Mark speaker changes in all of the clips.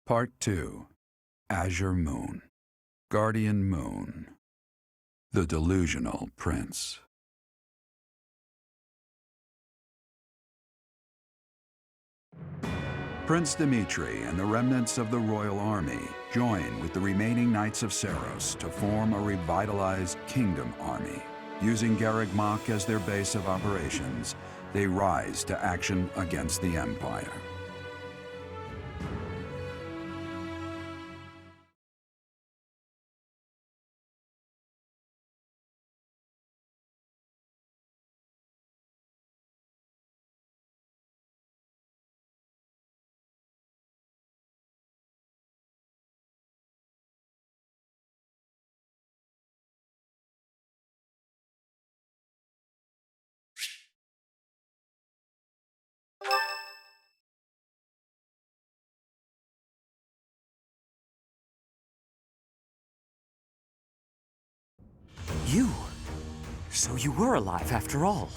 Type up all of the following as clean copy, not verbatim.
Speaker 1: Part 2. Azure Moon. Guardian Moon. The Delusional Prince. Prince Dimitri and the remnants of the royal army join with the remaining Knights of Seiros to form a revitalized kingdom army. Using Garreg Mach as their base of operations, they rise to action against the Empire.
Speaker 2: You? So you were alive after all.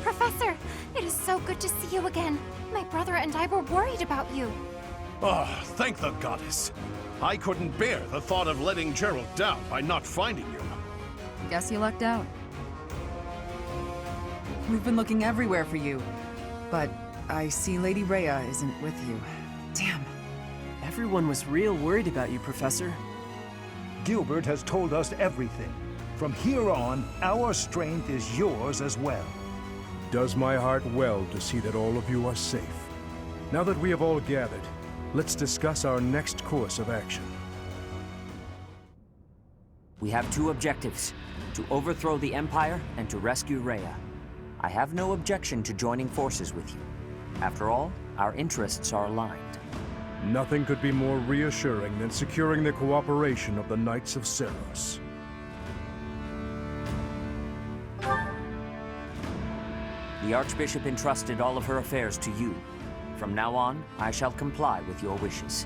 Speaker 3: Professor, it is so good to see you again. My brother and I were worried about you.
Speaker 4: Ah, thank the goddess. I couldn't bear the thought of letting Gerald down by not finding you.
Speaker 5: Guess you lucked out. We've been looking everywhere for you, but I see Lady Rhea isn't with you. Damn.
Speaker 2: Everyone was real worried about you, Professor.
Speaker 6: Gilbert has told us everything. From here on, our strength is yours as well.
Speaker 7: Does my heart well to see that all of you are safe. Now that we have all gathered, let's discuss our next course of action.
Speaker 2: We have two objectives: to overthrow the Empire and to rescue Rhea. I have no objection to joining forces with you. After all, our interests are aligned.
Speaker 7: Nothing could be more reassuring than securing the cooperation of the Knights of Seiros.
Speaker 2: The Archbishop entrusted all of her affairs to you. From now on, I shall comply with your wishes.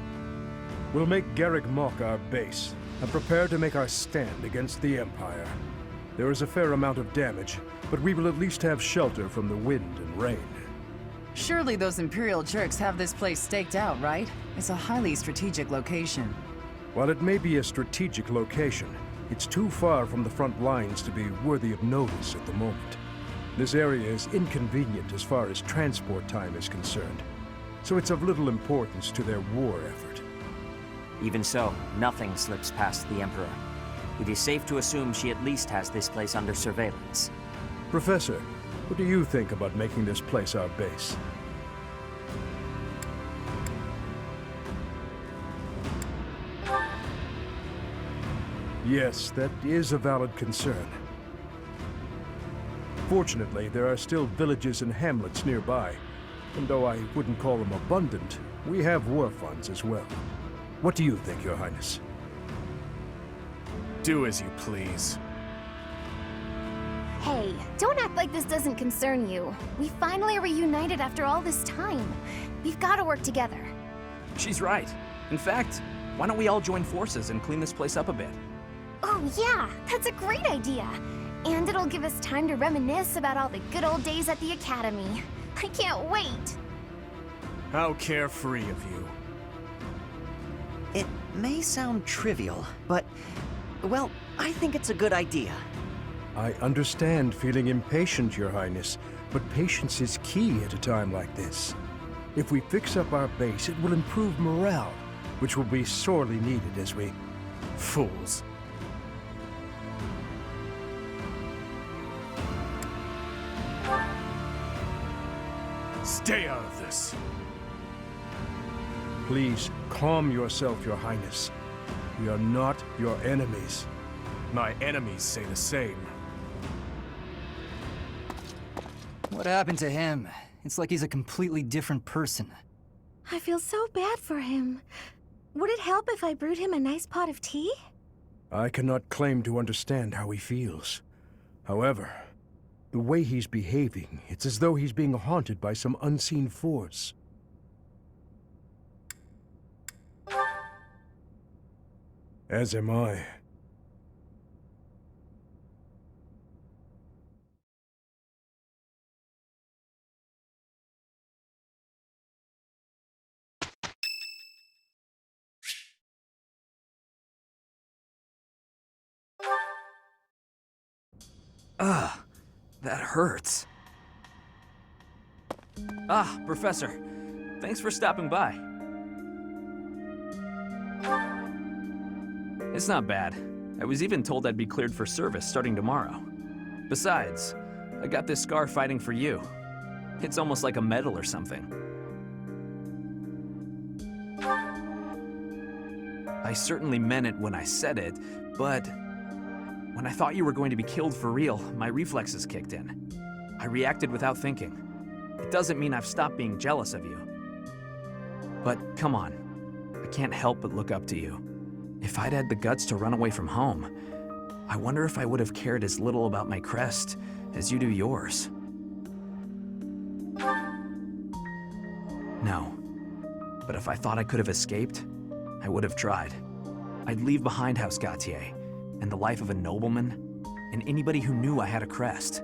Speaker 7: We'll make Garreg Mach our base, and prepare to make our stand against the Empire. There is a fair amount of damage, but we will at least have shelter from the wind and rain.
Speaker 5: Surely those Imperial jerks have this place staked out, right? It's a highly strategic location.
Speaker 7: While it may be a strategic location, it's too far from the front lines to be worthy of notice at the moment. This area is inconvenient as far as transport time is concerned, so it's of little importance to their war effort.
Speaker 2: Even so, nothing slips past the Emperor. It is safe to assume she at least has this place under surveillance.
Speaker 7: Professor, what do you think about making this place our base? Yes, that is a valid concern. Fortunately, there are still villages and hamlets nearby, and though I wouldn't call them abundant, we have war funds as well. What do you think, Your Highness?
Speaker 4: Do as you please.
Speaker 3: Hey, don't act like this doesn't concern you. We finally reunited after all this time. We've got to work together.
Speaker 8: She's right. In fact, why don't we all join forces and clean this place up a bit?
Speaker 3: Oh yeah, that's a great idea. And it'll give us time to reminisce about all the good old days at the Academy. I can't wait.
Speaker 4: How carefree of you.
Speaker 9: It may sound trivial, but, well, I think it's a good idea.
Speaker 7: I understand feeling impatient, Your Highness, but patience is key at a time like this. If we fix up our base, it will improve morale, which will be sorely needed as we...
Speaker 4: Fools. Stay out of this.
Speaker 7: Please, calm yourself, Your Highness. We are not your enemies.
Speaker 4: My enemies say the same.
Speaker 10: What happened to him? It's like he's a completely different person.
Speaker 3: I feel so bad for him. Would it help if I brewed him a nice pot of tea?
Speaker 7: I cannot claim to understand how he feels. However, the way he's behaving, it's as though he's being haunted by some unseen force. As am I.
Speaker 8: Ugh, that hurts. Ah, Professor. Thanks for stopping by. It's not bad. I was even told I'd be cleared for service starting tomorrow. Besides, I got this scar fighting for you. It's almost like a medal or something. I certainly meant it when I said it, but when I thought you were going to be killed for real, my reflexes kicked in. I reacted without thinking. It doesn't mean I've stopped being jealous of you. But come on, I can't help but look up to you. If I'd had the guts to run away from home, I wonder if I would have cared as little about my crest as you do yours. No, but if I thought I could have escaped, I would have tried. I'd leave behind House Gautier and the life of a nobleman and anybody who knew I had a crest.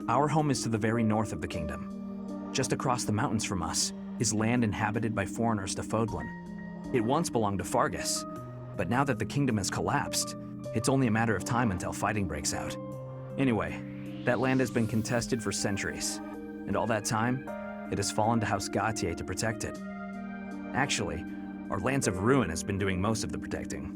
Speaker 8: Our home is to the very north of the kingdom. Just across the mountains from us is land inhabited by foreigners to Fodlan. It once belonged to Fargus, but now that the kingdom has collapsed, it's only a matter of time until fighting breaks out. Anyway, that land has been contested for centuries, and all that time, it has fallen to House Gautier to protect it. Actually, our Lance of Ruin has been doing most of the protecting.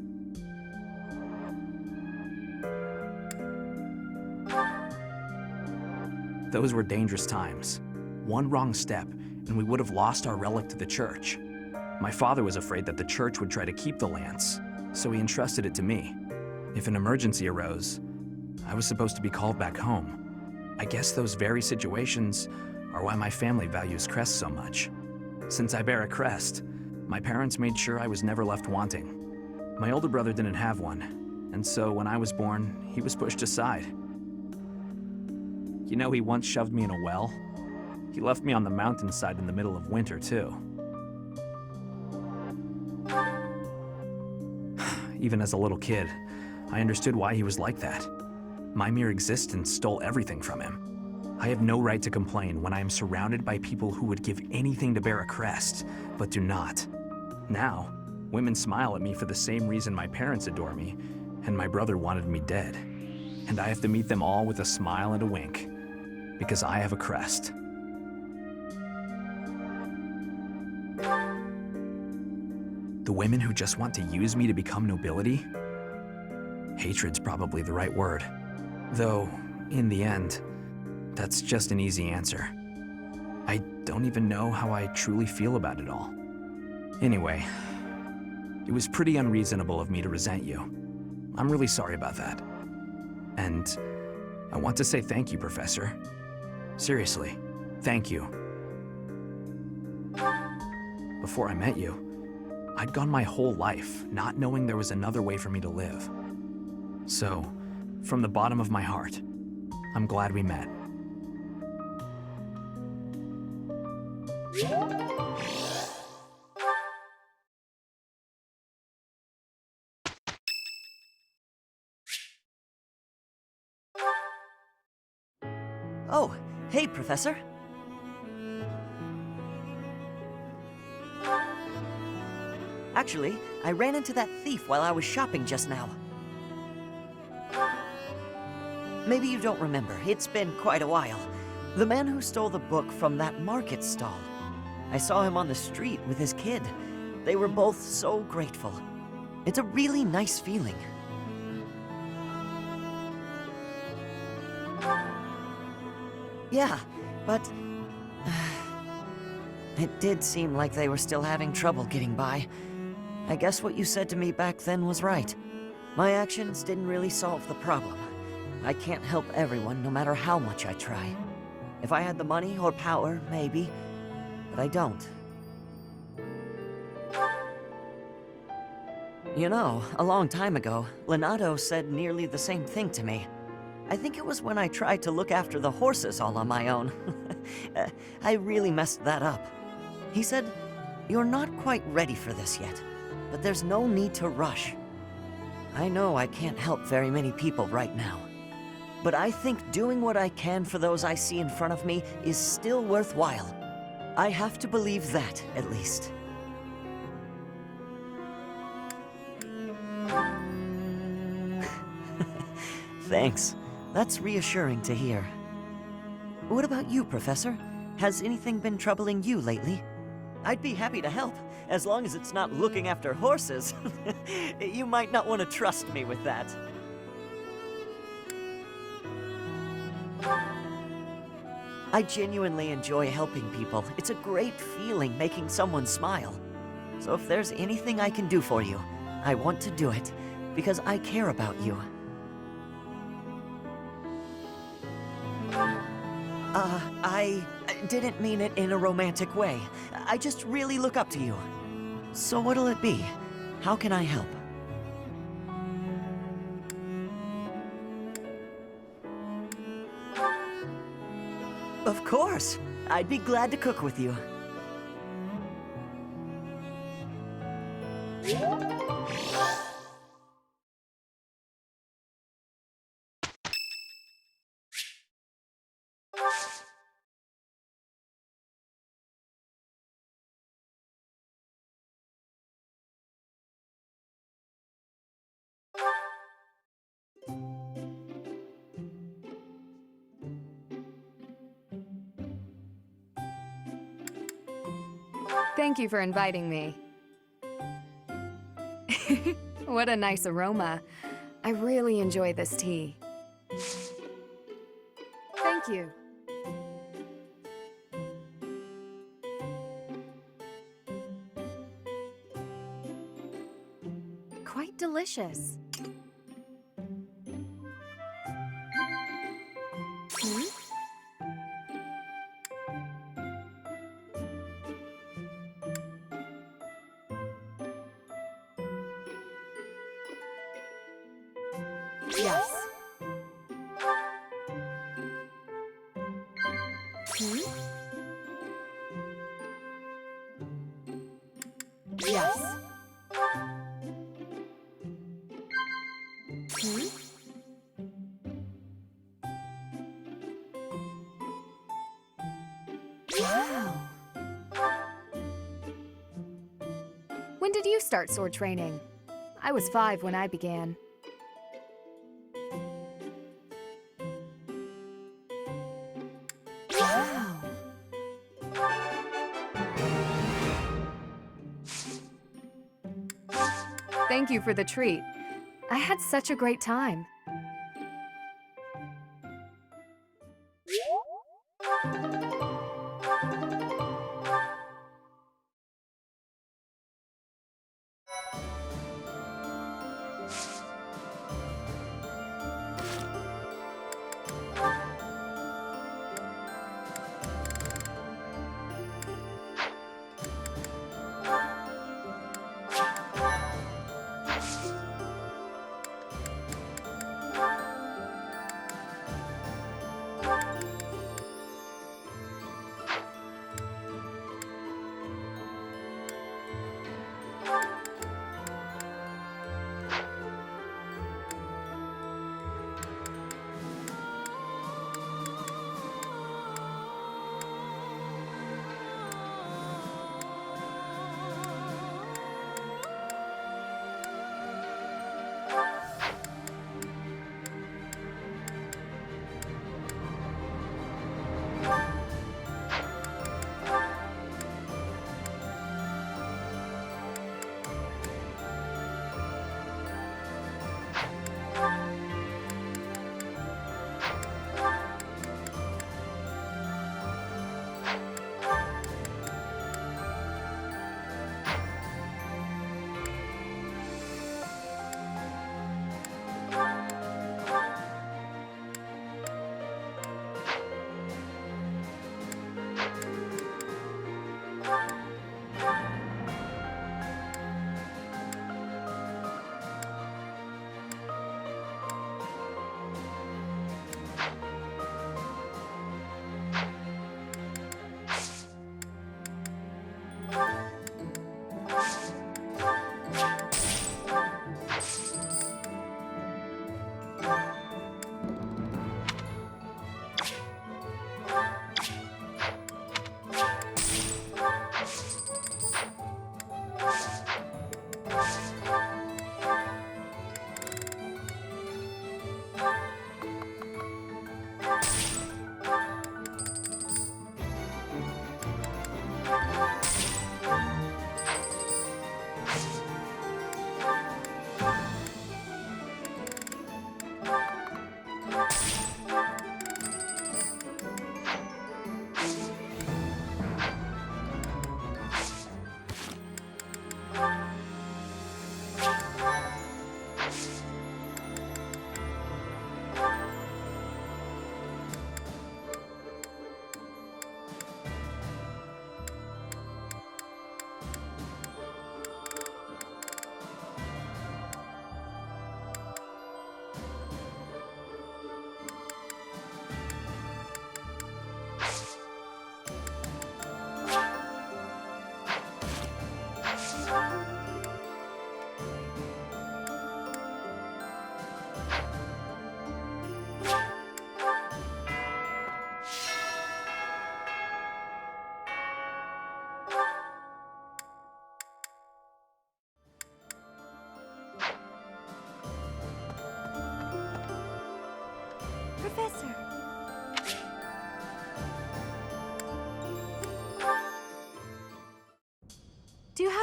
Speaker 8: Those were dangerous times. One wrong step, and we would have lost our relic to the church. My father was afraid that the church would try to keep the lance, so he entrusted it to me. If an emergency arose, I was supposed to be called back home. I guess those very situations are why my family values crests so much. Since I bear a crest, my parents made sure I was never left wanting. My older brother didn't have one, and so when I was born, he was pushed aside. You know, he once shoved me in a well. He left me on the mountainside in the middle of winter, too. Even as a little kid, I understood why he was like that. My mere existence stole everything from him. I have no right to complain when I am surrounded by people who would give anything to bear a crest, but do not. Now, women smile at me for the same reason my parents adore me, and my brother wanted me dead. And I have to meet them all with a smile and a wink, because I have a crest. The women who just want to use me to become nobility? Hatred's probably the right word. Though, in the end, that's just an easy answer. I don't even know how I truly feel about it all. Anyway, it was pretty unreasonable of me to resent you. I'm really sorry about that. And I want to say thank you, Professor. Seriously, thank you. Before I met you, I'd gone my whole life not knowing there was another way for me to live. So, from the bottom of my heart, I'm glad we met.
Speaker 9: Oh, hey, Professor. Actually, I ran into that thief while I was shopping just now. Maybe you don't remember. It's been quite a while. The man who stole the book from that market stall. I saw him on the street with his kid. They were both so grateful. It's a really nice feeling. Yeah, but it did seem like they were still having trouble getting by. I guess what you said to me back then was right. My actions didn't really solve the problem. I can't help everyone, no matter how much I try. If I had the money or power, maybe, but I don't. You know, a long time ago, Leonardo said nearly the same thing to me. I think it was when I tried to look after the horses all on my own. I really messed that up. He said, "You're not quite ready for this yet, but there's no need to rush." I know I can't help very many people right now, but I think doing what I can for those I see in front of me is still worthwhile. I have to believe that, at least. Thanks. That's reassuring to hear. What about you, Professor? Has anything been troubling you lately? I'd be happy to help, as long as it's not looking after horses. You might not want to trust me with that. I genuinely enjoy helping people. It's a great feeling making someone smile. So if there's anything I can do for you, I want to do it, because I care about you. I didn't mean it in a romantic way. I just really look up to you. So what'll it be? How can I help? Of course! I'd be glad to cook with you.
Speaker 11: Thank you for inviting me. What a nice aroma. I really enjoy this tea. Thank you. Quite delicious. Hmm? Yes. Hmm? Yes. Hmm? Wow. When did you start sword training? I was 5 when I began. Wow. Thank you for the treat. I had such a great time.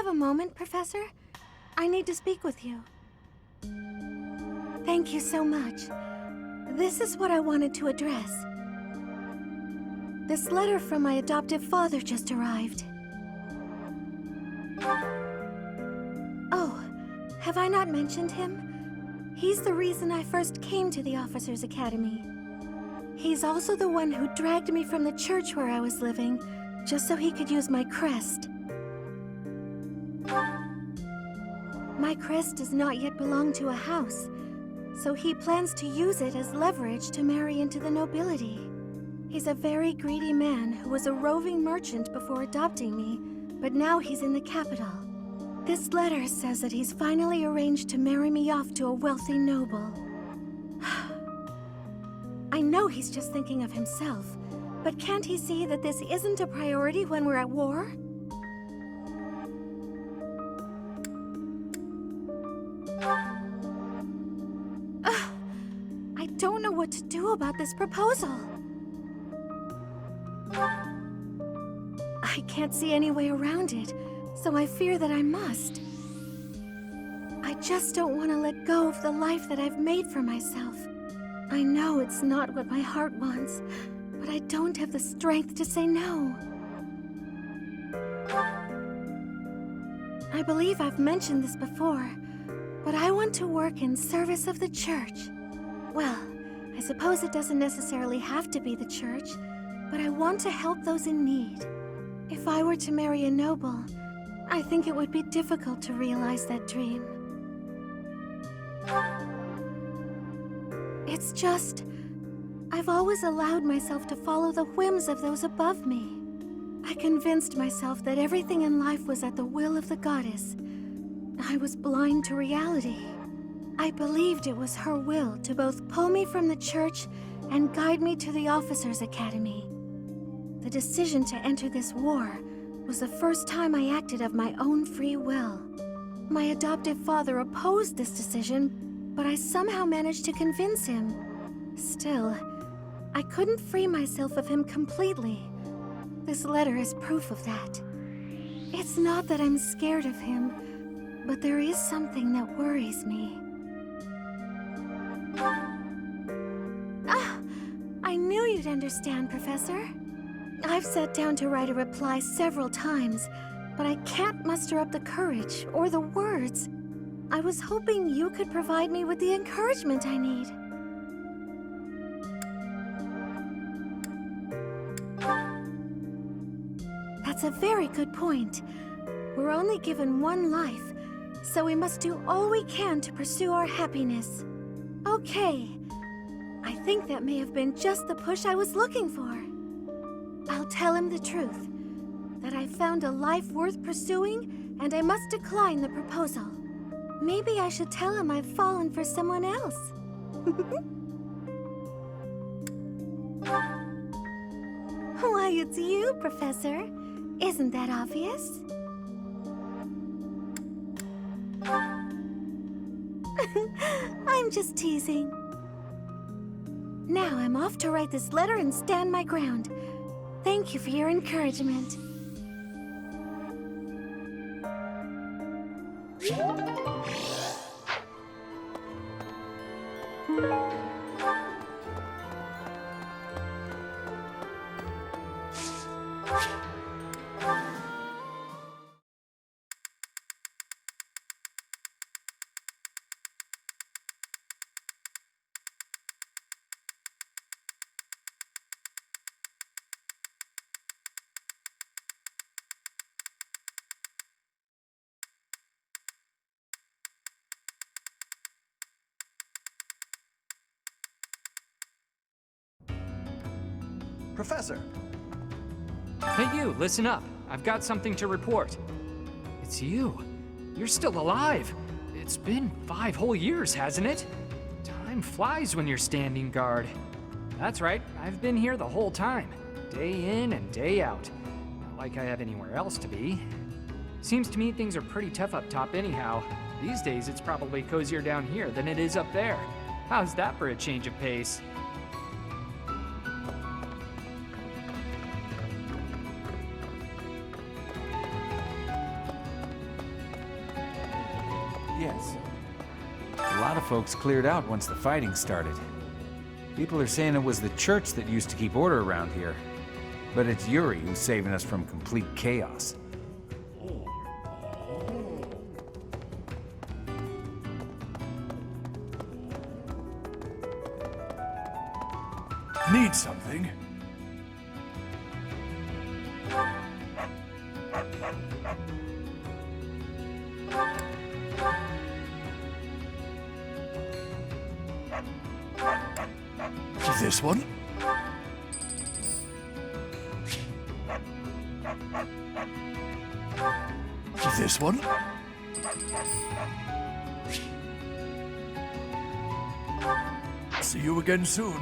Speaker 12: have a moment, Professor? I need to speak with you. Thank you so much. This is what I wanted to address. This letter from my adoptive father just arrived. Oh, have I not mentioned him? He's the reason I first came to the Officers' Academy. He's also the one who dragged me from the church where I was living, just so he could use my crest. My crest does not yet belong to a house, so he plans to use it as leverage to marry into the nobility. He's a very greedy man who was a roving merchant before adopting me, but now he's in the capital. This letter says that he's finally arranged to marry me off to a wealthy noble. I know he's just thinking of himself, but can't he see that this isn't a priority when we're at war? I don't know what to do about this proposal. I can't see any way around it, so I fear that I must. I just don't want to let go of the life that I've made for myself. I know it's not what my heart wants, but I don't have the strength to say no. I believe I've mentioned this before, but I want to work in service of the church. Well, I suppose it doesn't necessarily have to be the church, but I want to help those in need. If I were to marry a noble, I think it would be difficult to realize that dream. It's just, I've always allowed myself to follow the whims of those above me. I convinced myself that everything in life was at the will of the goddess. I was blind to reality. I believed it was her will to both pull me from the church and guide me to the Officers' Academy. The decision to enter this war was the first time I acted of my own free will. My adoptive father opposed this decision, but I somehow managed to convince him. Still, I couldn't free myself of him completely. This letter is proof of that. It's not that I'm scared of him, but there is something that worries me. I knew you'd understand, Professor. I've sat down to write a reply several times, but I can't muster up the courage or the words. I was hoping you could provide me with the encouragement I need. That's a very good point. We're only given one life, so we must do all we can to pursue our happiness. Okay. I think that may have been just the push I was looking for. I'll tell him the truth, that I found a life worth pursuing, and I must decline the proposal. Maybe I should tell him I've fallen for someone else. Why, it's you, Professor. Isn't that obvious? I'm just teasing. Now I'm off to write this letter and stand my ground. Thank you for your encouragement.
Speaker 13: Professor!
Speaker 14: Hey you, listen up. I've got something to report. It's you. You're still alive. It's been 5 whole years, hasn't it? Time flies when you're standing guard. That's right, I've been here the whole time. Day in and day out. Not like I have anywhere else to be. Seems to me things are pretty tough up top anyhow. These days it's probably cozier down here than it is up there. How's that for a change of pace?
Speaker 13: Yes. A lot of folks cleared out once the fighting started. People are saying it was the church that used to keep order around here. But it's Yuri who's saving us from complete chaos.
Speaker 15: Need something? This one? This one? See you again soon.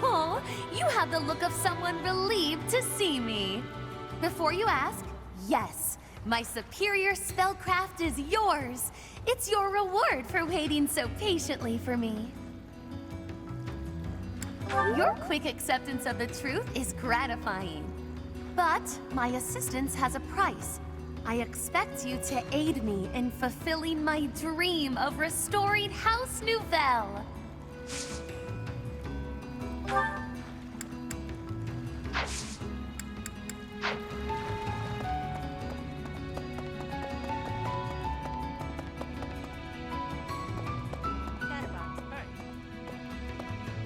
Speaker 16: Oh, you have the look of someone relieved to see me. Before you ask, yes, my superior spellcraft is yours. It's your reward for waiting so patiently for me. Your quick acceptance of the truth is gratifying. But my assistance has a price. I expect you to aid me in fulfilling my dream of restoring House Nouvelle.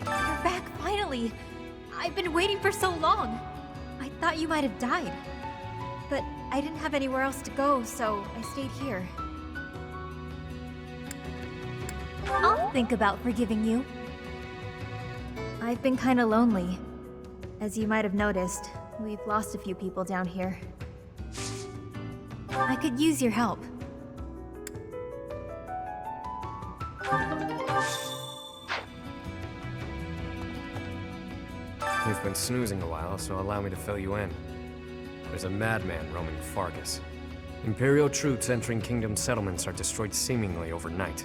Speaker 17: You're back finally. I've been waiting for so long. I thought you might have died. But I didn't have anywhere else to go, so I stayed here. I'll think about forgiving you. I've been kinda lonely. As you might have noticed, we've lost a few people down here. I could use your help.
Speaker 18: You've been snoozing a while, so allow me to fill you in. There's a madman roaming Fargus. Imperial troops entering Kingdom settlements are destroyed seemingly overnight.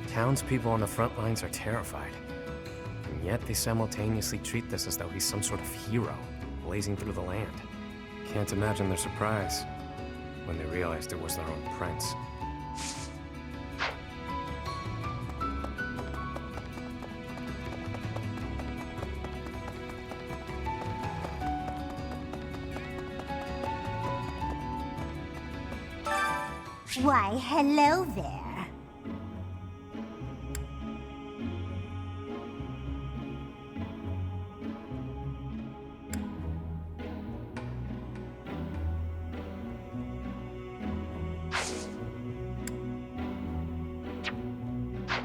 Speaker 18: Townspeople on the front lines are terrified. And yet they simultaneously treat this as though he's some sort of hero, blazing through the land. Can't imagine their surprise when they realized it was their own prince.
Speaker 19: Why, hello there.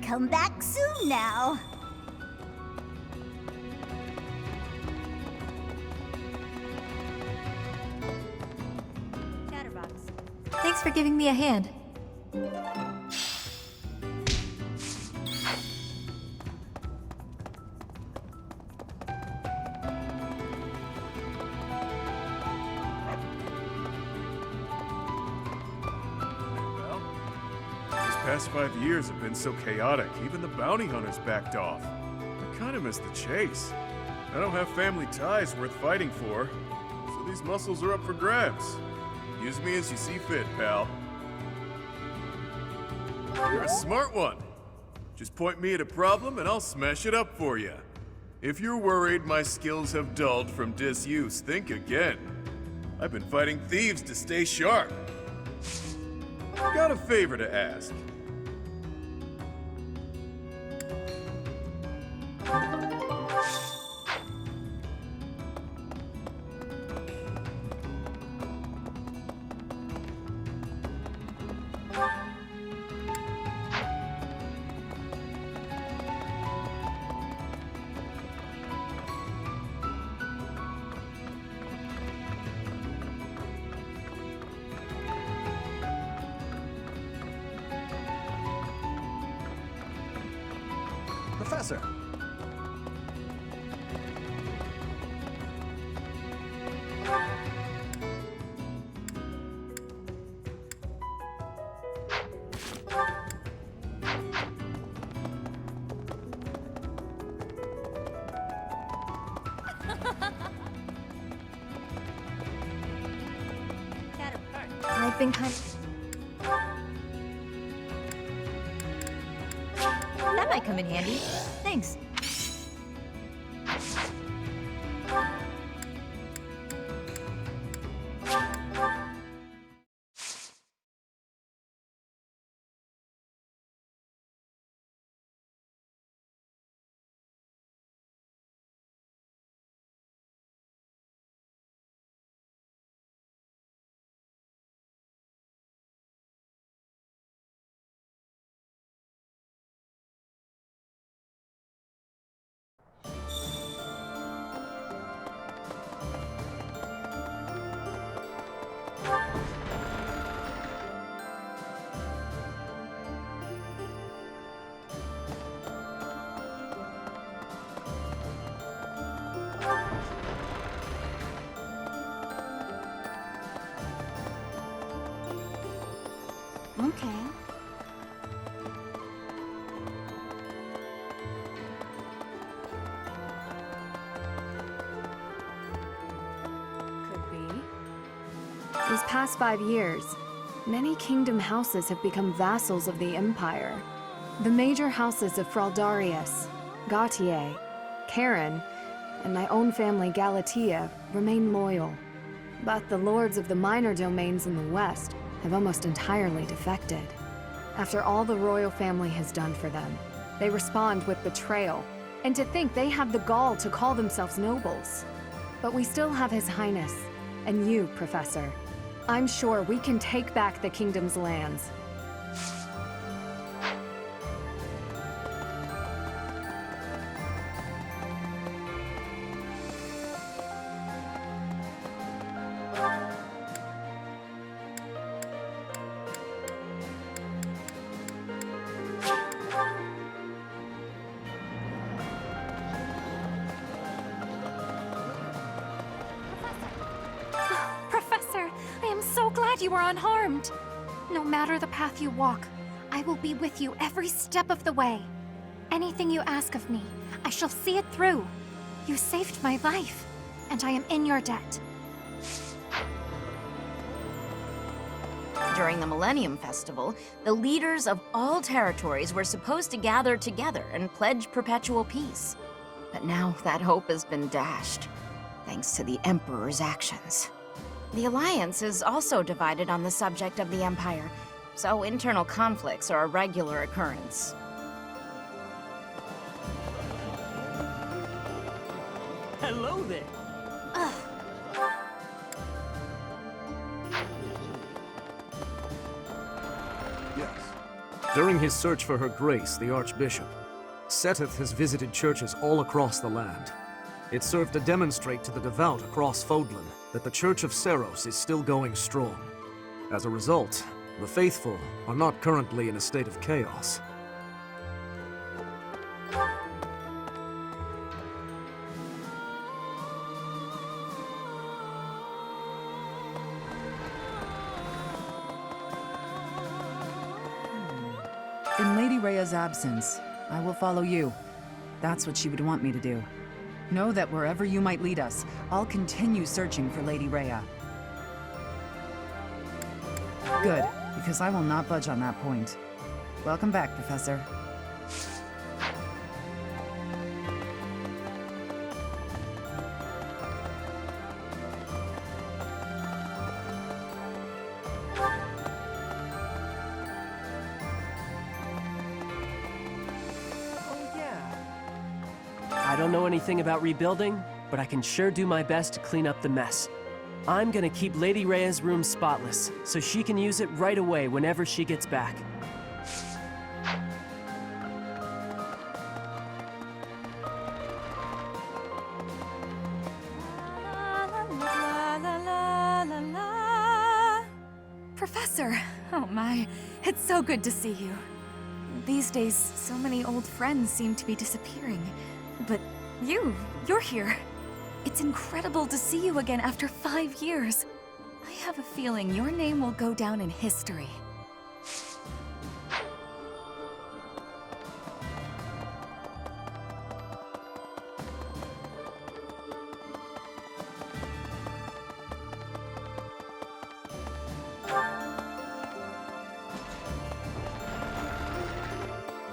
Speaker 19: Come back soon now.
Speaker 17: Thanks for giving me a hand.
Speaker 20: Past 5 years have been so chaotic, even the bounty hunters backed off. I kinda miss the chase. I don't have family ties worth fighting for, so these muscles are up for grabs. Use me as you see fit, pal. You're a smart one. Just point me at a problem and I'll smash it up for you. If you're worried my skills have dulled from disuse, think again. I've been fighting thieves to stay sharp. Got a favor to ask.
Speaker 21: Professor!
Speaker 17: I've been kind of... That might come in handy. Thanks.
Speaker 12: Okay.
Speaker 11: Could be. These past 5 years, many kingdom houses have become vassals of the Empire. The major houses of Fraldarius, Gautier, Karen, and my own family Galatea remain loyal. But the lords of the minor domains in the west have almost entirely defected. After all the royal family has done for them, they respond with betrayal, and to think they have the gall to call themselves nobles. But we still have His Highness, and you, Professor. I'm sure we can take back the kingdom's lands.
Speaker 12: Professor, I am so glad you are unharmed. No matter the path you walk, I will be with you every step of the way. Anything you ask of me, I shall see it through. You saved my life, and I am in your debt.
Speaker 22: During the Millennium Festival, the leaders of all territories were supposed to gather together and pledge perpetual peace. But now that hope has been dashed, thanks to the Emperor's actions. The Alliance is also divided on the subject of the Empire, so internal conflicts are a regular occurrence.
Speaker 2: Hello there.
Speaker 8: During his search for her grace, the Archbishop, Seteth has visited churches all across the land. It served to demonstrate to the devout across Fodlan that the Church of Seros is still going strong. As a result, the faithful are not currently in a state of chaos.
Speaker 5: In Lady Rhea's absence, I will follow you. That's what she would want me to do. Know that wherever you might lead us, I'll continue searching for Lady Rhea. Good, because I will not budge on that point. Welcome back, Professor.
Speaker 23: I don't know anything about rebuilding, but I can sure do my best to clean up the mess. I'm gonna keep Lady Rhea's room spotless, so she can use it right away whenever she gets back.
Speaker 11: Professor! Oh my, it's so good to see you.
Speaker 1: These days, so many old friends seem to be disappearing. But you're here. It's incredible to see you again after 5 years. I have a feeling your name will go down in history.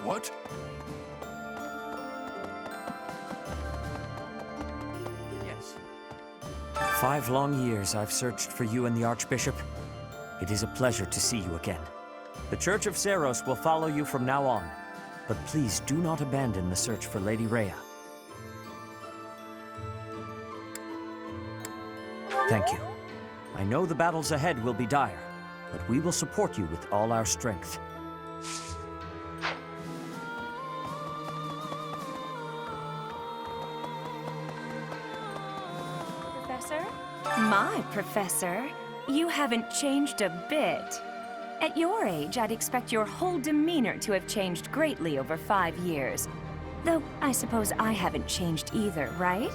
Speaker 15: What?
Speaker 2: Yes. 5 long years I've searched for you and the Archbishop. It is a pleasure to see you again. The Church of Seros will follow you from now on, but please do not abandon the search for Lady Rhea. Thank you. I know the battles ahead will be dire, but we will support you with all our strength.
Speaker 6: Professor? My professor? You haven't changed a bit. At your age, I'd expect your whole demeanor to have changed greatly over 5 years. Though, I suppose I haven't changed either, right?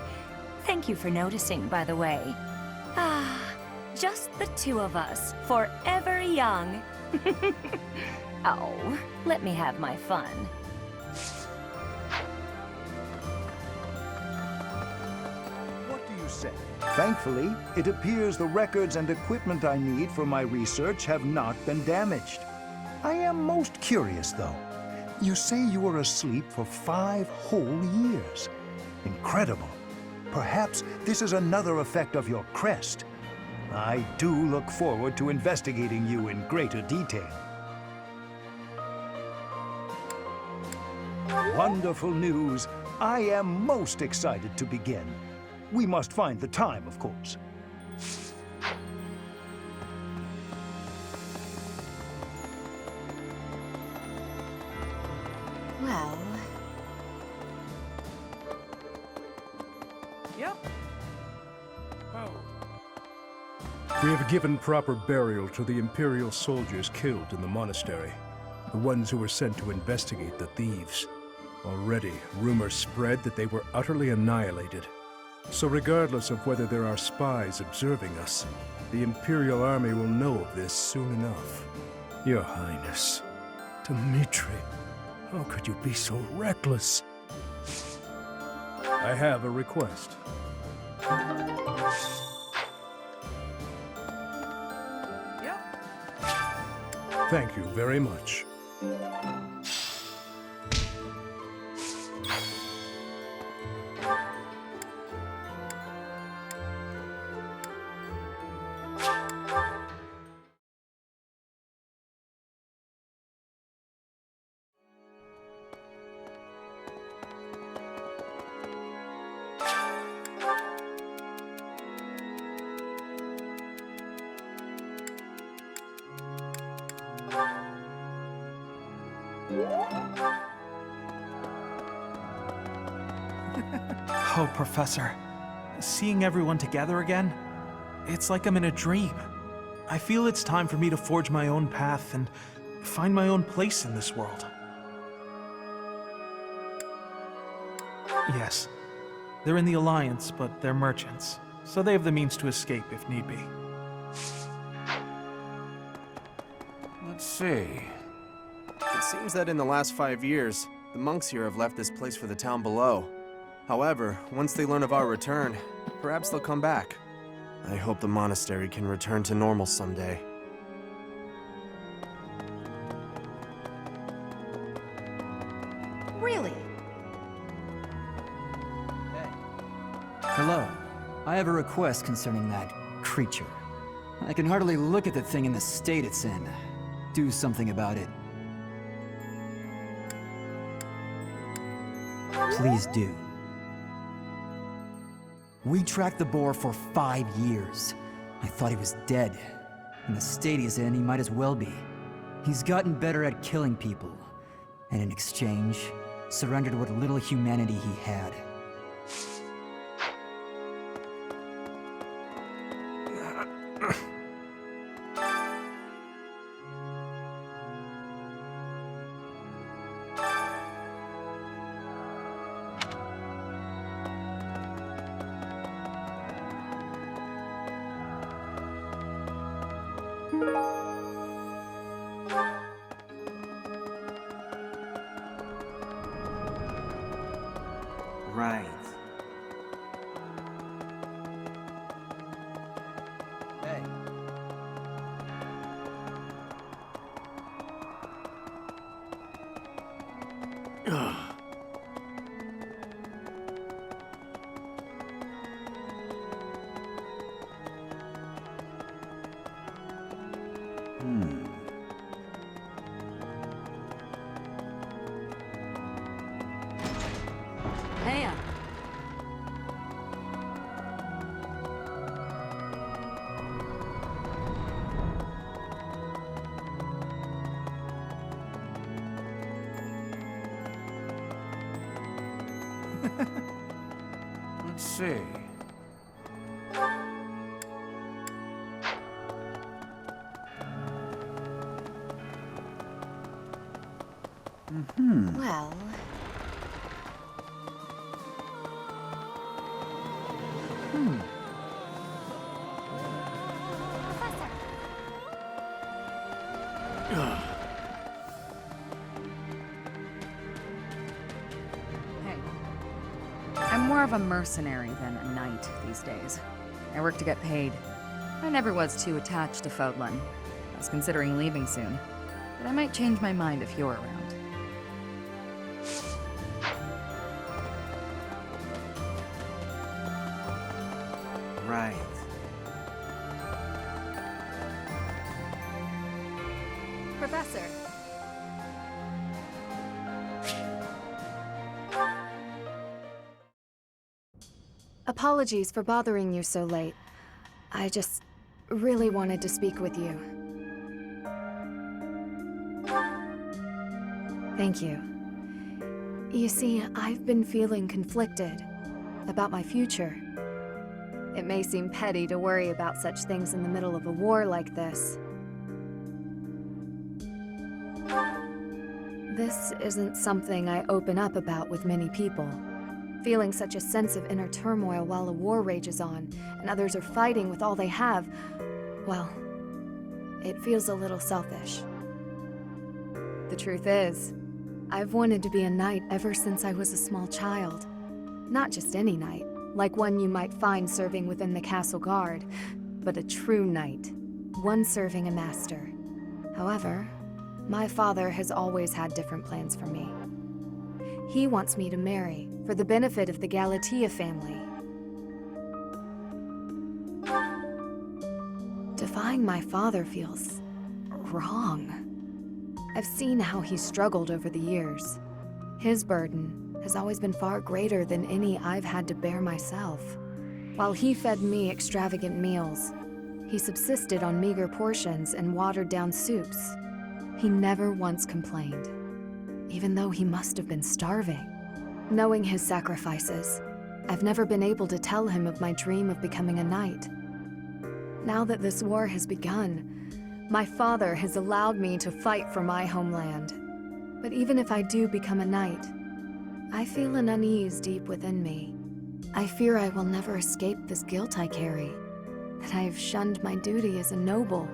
Speaker 6: Thank you for noticing, by the way. Ah, just the two of us, forever young. Oh, let me have my fun.
Speaker 21: What do you say? Thankfully, it appears the records and equipment I need for my research have not been damaged. I am most curious, though. You say you were asleep for 5 whole years. Incredible. Perhaps this is another effect of your crest. I do look forward to investigating you in greater detail. Wonderful news. I am most excited to begin. We must find the time, of course.
Speaker 22: Well...
Speaker 10: Yep.
Speaker 7: Oh. We have given proper burial to the Imperial soldiers killed in the monastery, the ones who were sent to investigate the thieves. Already, rumors spread that they were utterly annihilated. So regardless of whether there are spies observing us, the Imperial army will know of this soon enough. Your Highness, Dimitri, how could you be so reckless? I have a request.
Speaker 10: Yep.
Speaker 7: Thank you very much.
Speaker 8: Oh, Professor. Seeing everyone together again, it's like I'm in a dream. I feel it's time for me to forge my own path and find my own place in this world. Yes, they're in the Alliance, but they're merchants, so they have the means to escape if need be.
Speaker 24: Let's see. It seems that in the last 5 years, the monks here have left this place for the town below. However, once they learn of our return, perhaps they'll come back. I hope the monastery can return to normal someday.
Speaker 22: Really?
Speaker 10: Hello. I have a request concerning that creature. I can hardly look at the thing in the state it's in. Do something about it. Please do. We tracked the boar for 5 years. I thought he was dead. In the state he's in, he might as well be. He's gotten better at killing people, and in exchange, surrendered what little humanity he had.
Speaker 3: Right. Hey.
Speaker 5: Hey,
Speaker 13: Let's see.
Speaker 22: Well,
Speaker 5: hey. I'm more of a mercenary than a knight these days. I work to get paid. I never was too attached to Fodlan. I was considering leaving soon, but I might change my mind if you're around.
Speaker 3: Right.
Speaker 11: Professor. Apologies for bothering you so late. I just really wanted to speak with you. Thank you. You see, I've been feeling conflicted about my future. It may seem petty to worry about such things in the middle of a war like this. This isn't something I open up about with many people. Feeling such a sense of inner turmoil while a war rages on, and others are fighting with all they have, well, it feels a little selfish. The truth is, I've wanted to be a knight ever since I was a small child. Not just any knight, like one you might find serving within the castle guard, but a true knight, one serving a master. However, my father has always had different plans for me. He wants me to marry, for the benefit of the Galatea family. Defying my father feels wrong. I've seen how he's struggled over the years. His burden has always been far greater than any I've had to bear myself. While he fed me extravagant meals, he subsisted on meager portions and watered-down soups. He never once complained, even though he must have been starving. Knowing his sacrifices, I've never been able to tell him of my dream of becoming a knight. Now that this war has begun, my father has allowed me to fight for my homeland. But even if I do become a knight, I feel an unease deep within me. I fear I will never escape this guilt I carry, that I have shunned my duty as a noble.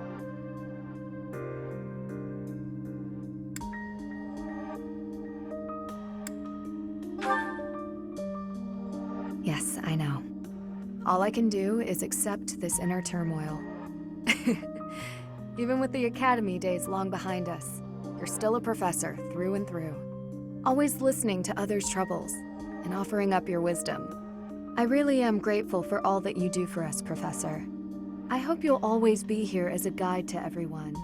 Speaker 11: Yes, I know. All I can do is accept this inner turmoil. Even with the academy days long behind us, you're still a professor through and through. Always listening to others' troubles and offering up your wisdom. I really am grateful for all that you do for us, Professor. I hope you'll always be here as a guide to everyone.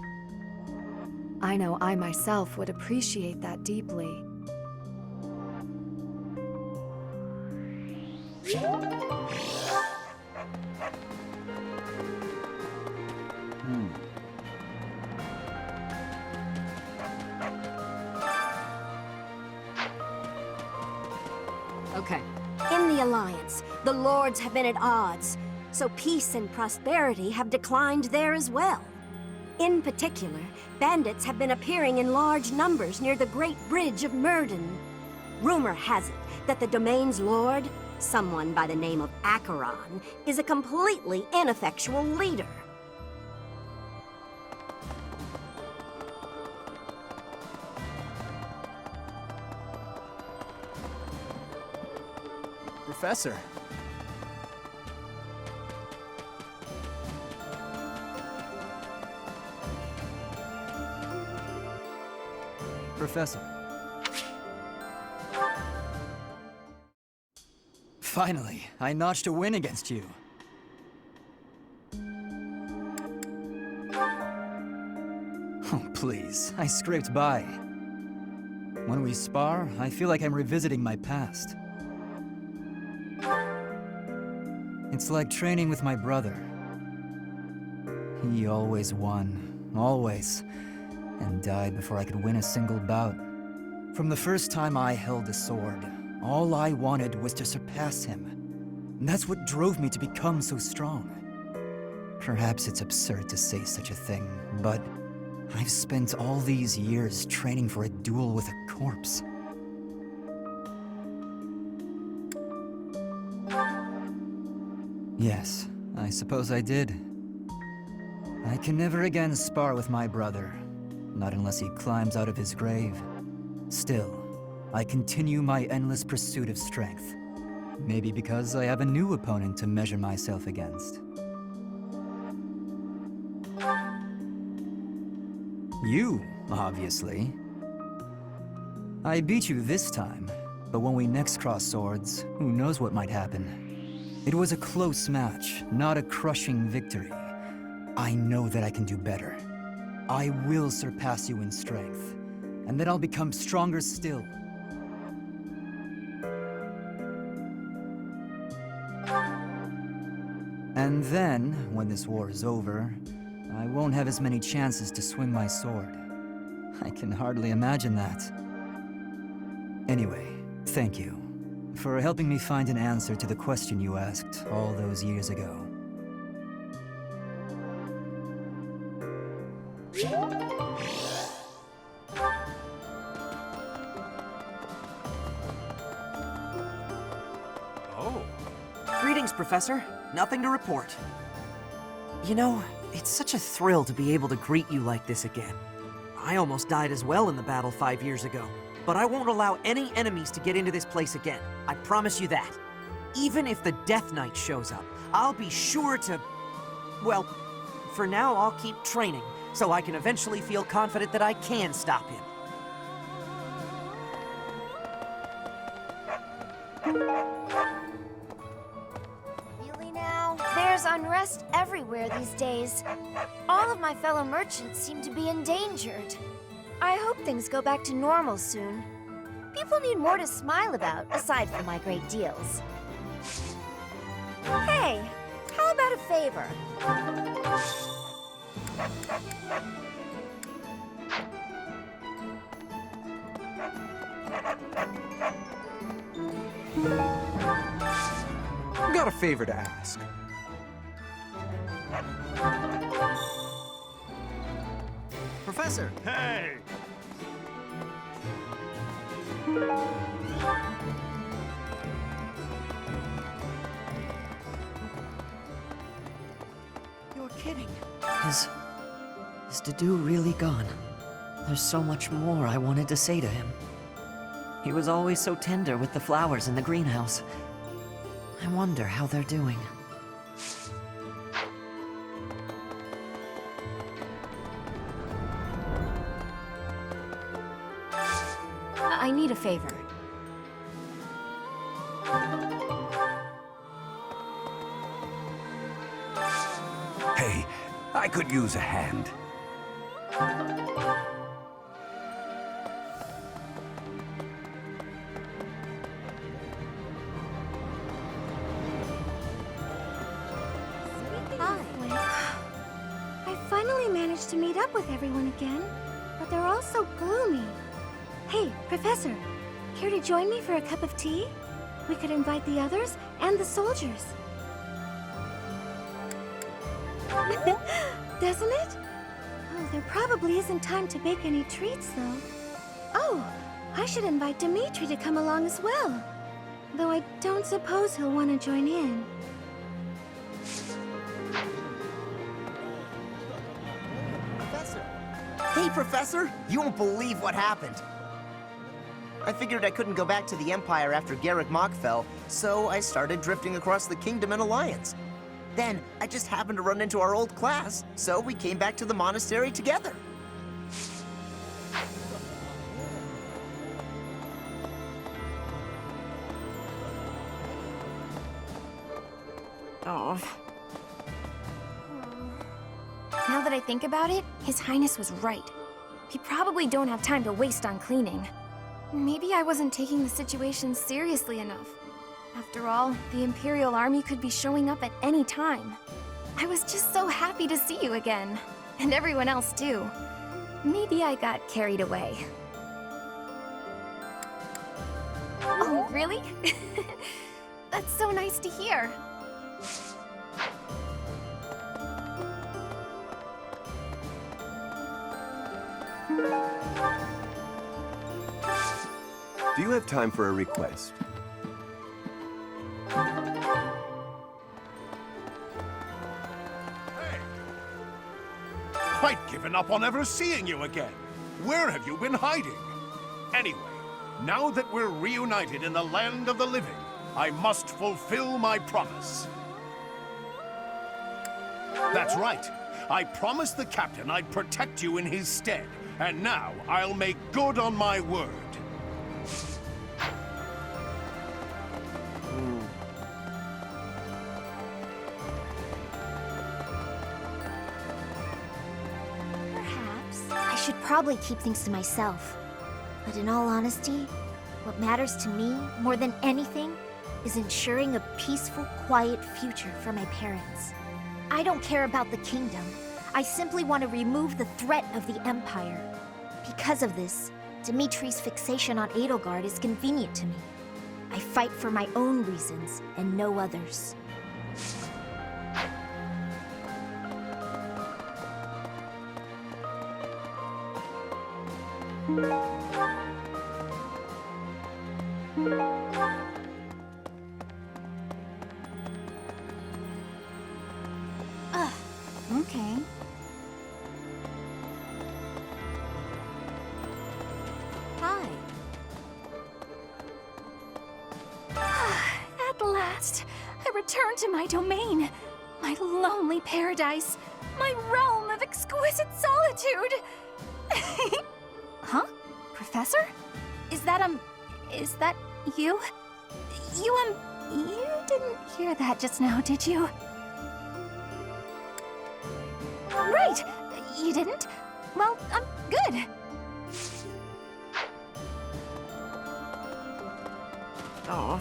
Speaker 11: I know I myself would appreciate that deeply.
Speaker 5: Okay.
Speaker 4: In the Alliance, the Lords have been at odds, so peace and prosperity have declined there as well. In particular, bandits have been appearing in large numbers near the Great Bridge of Murden. Rumor has it that the domain's lord, someone by the name of Acheron, is a completely ineffectual leader.
Speaker 24: Professor.
Speaker 10: Professor. Finally, I notched a win against you. Oh, please, I scraped by. When we spar, I feel like I'm revisiting my past. It's like training with my brother. He always won, always, and died before I could win a single bout. From the first time I held a sword, all I wanted was to surpass him. And that's what drove me to become so strong. Perhaps it's absurd to say such a thing, but I've spent all these years training for a duel with a corpse. Yes, I suppose I did. I can never again spar with my brother, not unless he climbs out of his grave. Still, I continue my endless pursuit of strength. Maybe because I have a new opponent to measure myself against. You, obviously. I beat you this time, but when we next cross swords, who knows what might happen. It was a close match, not a crushing victory. I know that I can do better. I will surpass you in strength, and then I'll become stronger still. And then, when this war is over, I won't have as many chances to swing my sword. I can hardly imagine that. Anyway, thank you for helping me find an answer to the question you asked all those years ago.
Speaker 9: Oh. Greetings, Professor. Nothing to report. You know, it's such a thrill to be able to greet you like this again. I almost died as well in the battle 5 years ago, but I won't allow any enemies to get into this place again. I promise you that. Even if the Death Knight shows up, I'll be sure to... Well, for now I'll keep training, so I can eventually feel confident that I can stop him.
Speaker 14: Really now? There's unrest everywhere these days. All of my fellow merchants seem to be endangered. I hope things go back to normal soon. People need more to smile about, aside from my great deals. Hey, how about a favor?
Speaker 24: Got a favor to ask.
Speaker 9: Professor!
Speaker 15: Hey!
Speaker 9: You're kidding.
Speaker 16: Is Dedu really gone? There's so much more I wanted to say to him. He was always so tender with the flowers in the greenhouse. I wonder how they're doing.
Speaker 4: I need a favor.
Speaker 18: Hey, I could use a hand.
Speaker 12: I finally managed to meet up with everyone again, but they're all so gloomy. Hey, Professor, care to join me for a cup of tea? We could invite the others and the soldiers. Doesn't it? Oh, there probably isn't time to bake any treats, though. Oh, I should invite Dimitri to come along as well. Though I don't suppose he'll want to join in.
Speaker 9: Professor! Hey, Professor! You won't believe what happened.
Speaker 17: I figured I couldn't go back to the Empire after Garrick Mach fell, so I started drifting across the Kingdom in Alliance. Then, I just happened to run into our old class, so we came back to the Monastery together.
Speaker 14: Oh. Now that I think about it, His Highness was right. We probably don't have time to waste on cleaning. Maybe I wasn't taking the situation seriously enough. After all, the Imperial Army could be showing up at any time. I was just so happy to see you again. And everyone else too. Maybe I got carried away. Oh, really? That's so nice to hear.
Speaker 19: Do you have time for a request?
Speaker 20: I'd given up on ever seeing you again. Where have you been hiding? Anyway, now that we're reunited in the land of the living, I must fulfill my promise. That's right. I promised the captain I'd protect you in his stead, and now I'll make good on my word.
Speaker 14: I should probably keep things to myself. But in all honesty, what matters to me, more than anything, is ensuring a peaceful, quiet future for my parents. I don't care about the kingdom. I simply want to remove the threat of the Empire. Because of this, Dimitri's fixation on Edelgard is convenient to me. I fight for my own reasons and no others.
Speaker 1: Okay.
Speaker 14: Hi.
Speaker 1: At last, I return to my domain, my lonely paradise, my realm of exquisite solitude. Huh? Professor? Is that you? You didn't hear that just now, did you? Right! You didn't? Well, I'm good.
Speaker 14: Oh.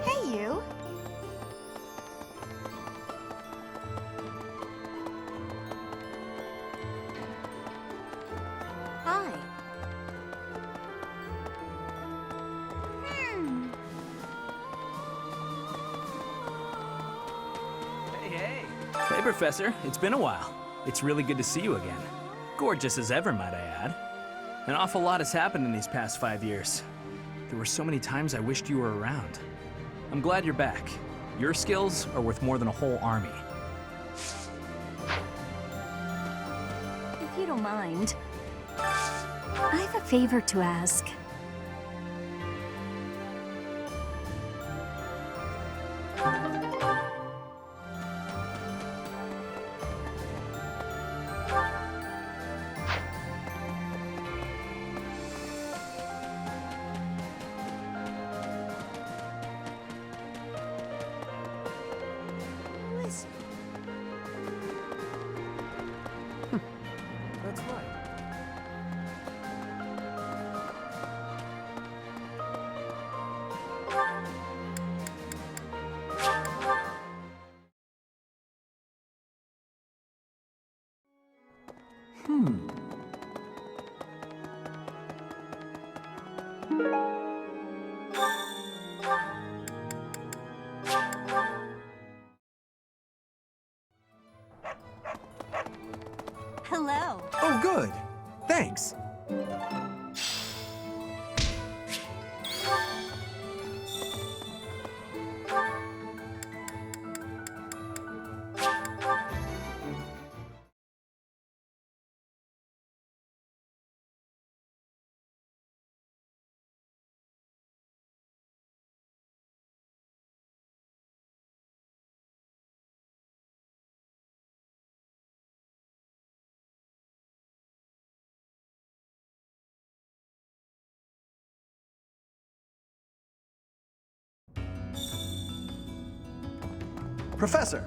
Speaker 1: Hey, you.
Speaker 14: Hi.
Speaker 8: Hey, Professor. It's been a while. It's really good to see you again. Gorgeous as ever, might I add. An awful lot has happened in these past 5 years. There were so many times I wished you were around. I'm glad you're back. Your skills are worth more than a whole army.
Speaker 1: If you don't mind, I have a favor to ask.
Speaker 24: That's right.
Speaker 1: Hello.
Speaker 23: Oh, good. Thanks.
Speaker 24: Professor!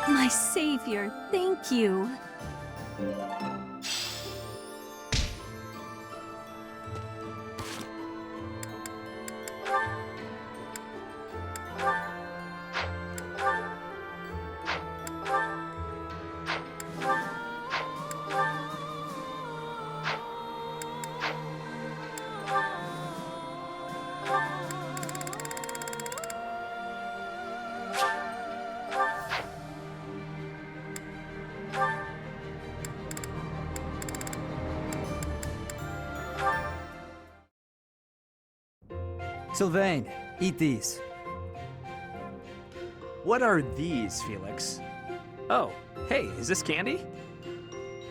Speaker 1: My savior, thank you.
Speaker 10: Sylvain, eat these.
Speaker 8: What are these, Felix? Oh, hey, is this candy?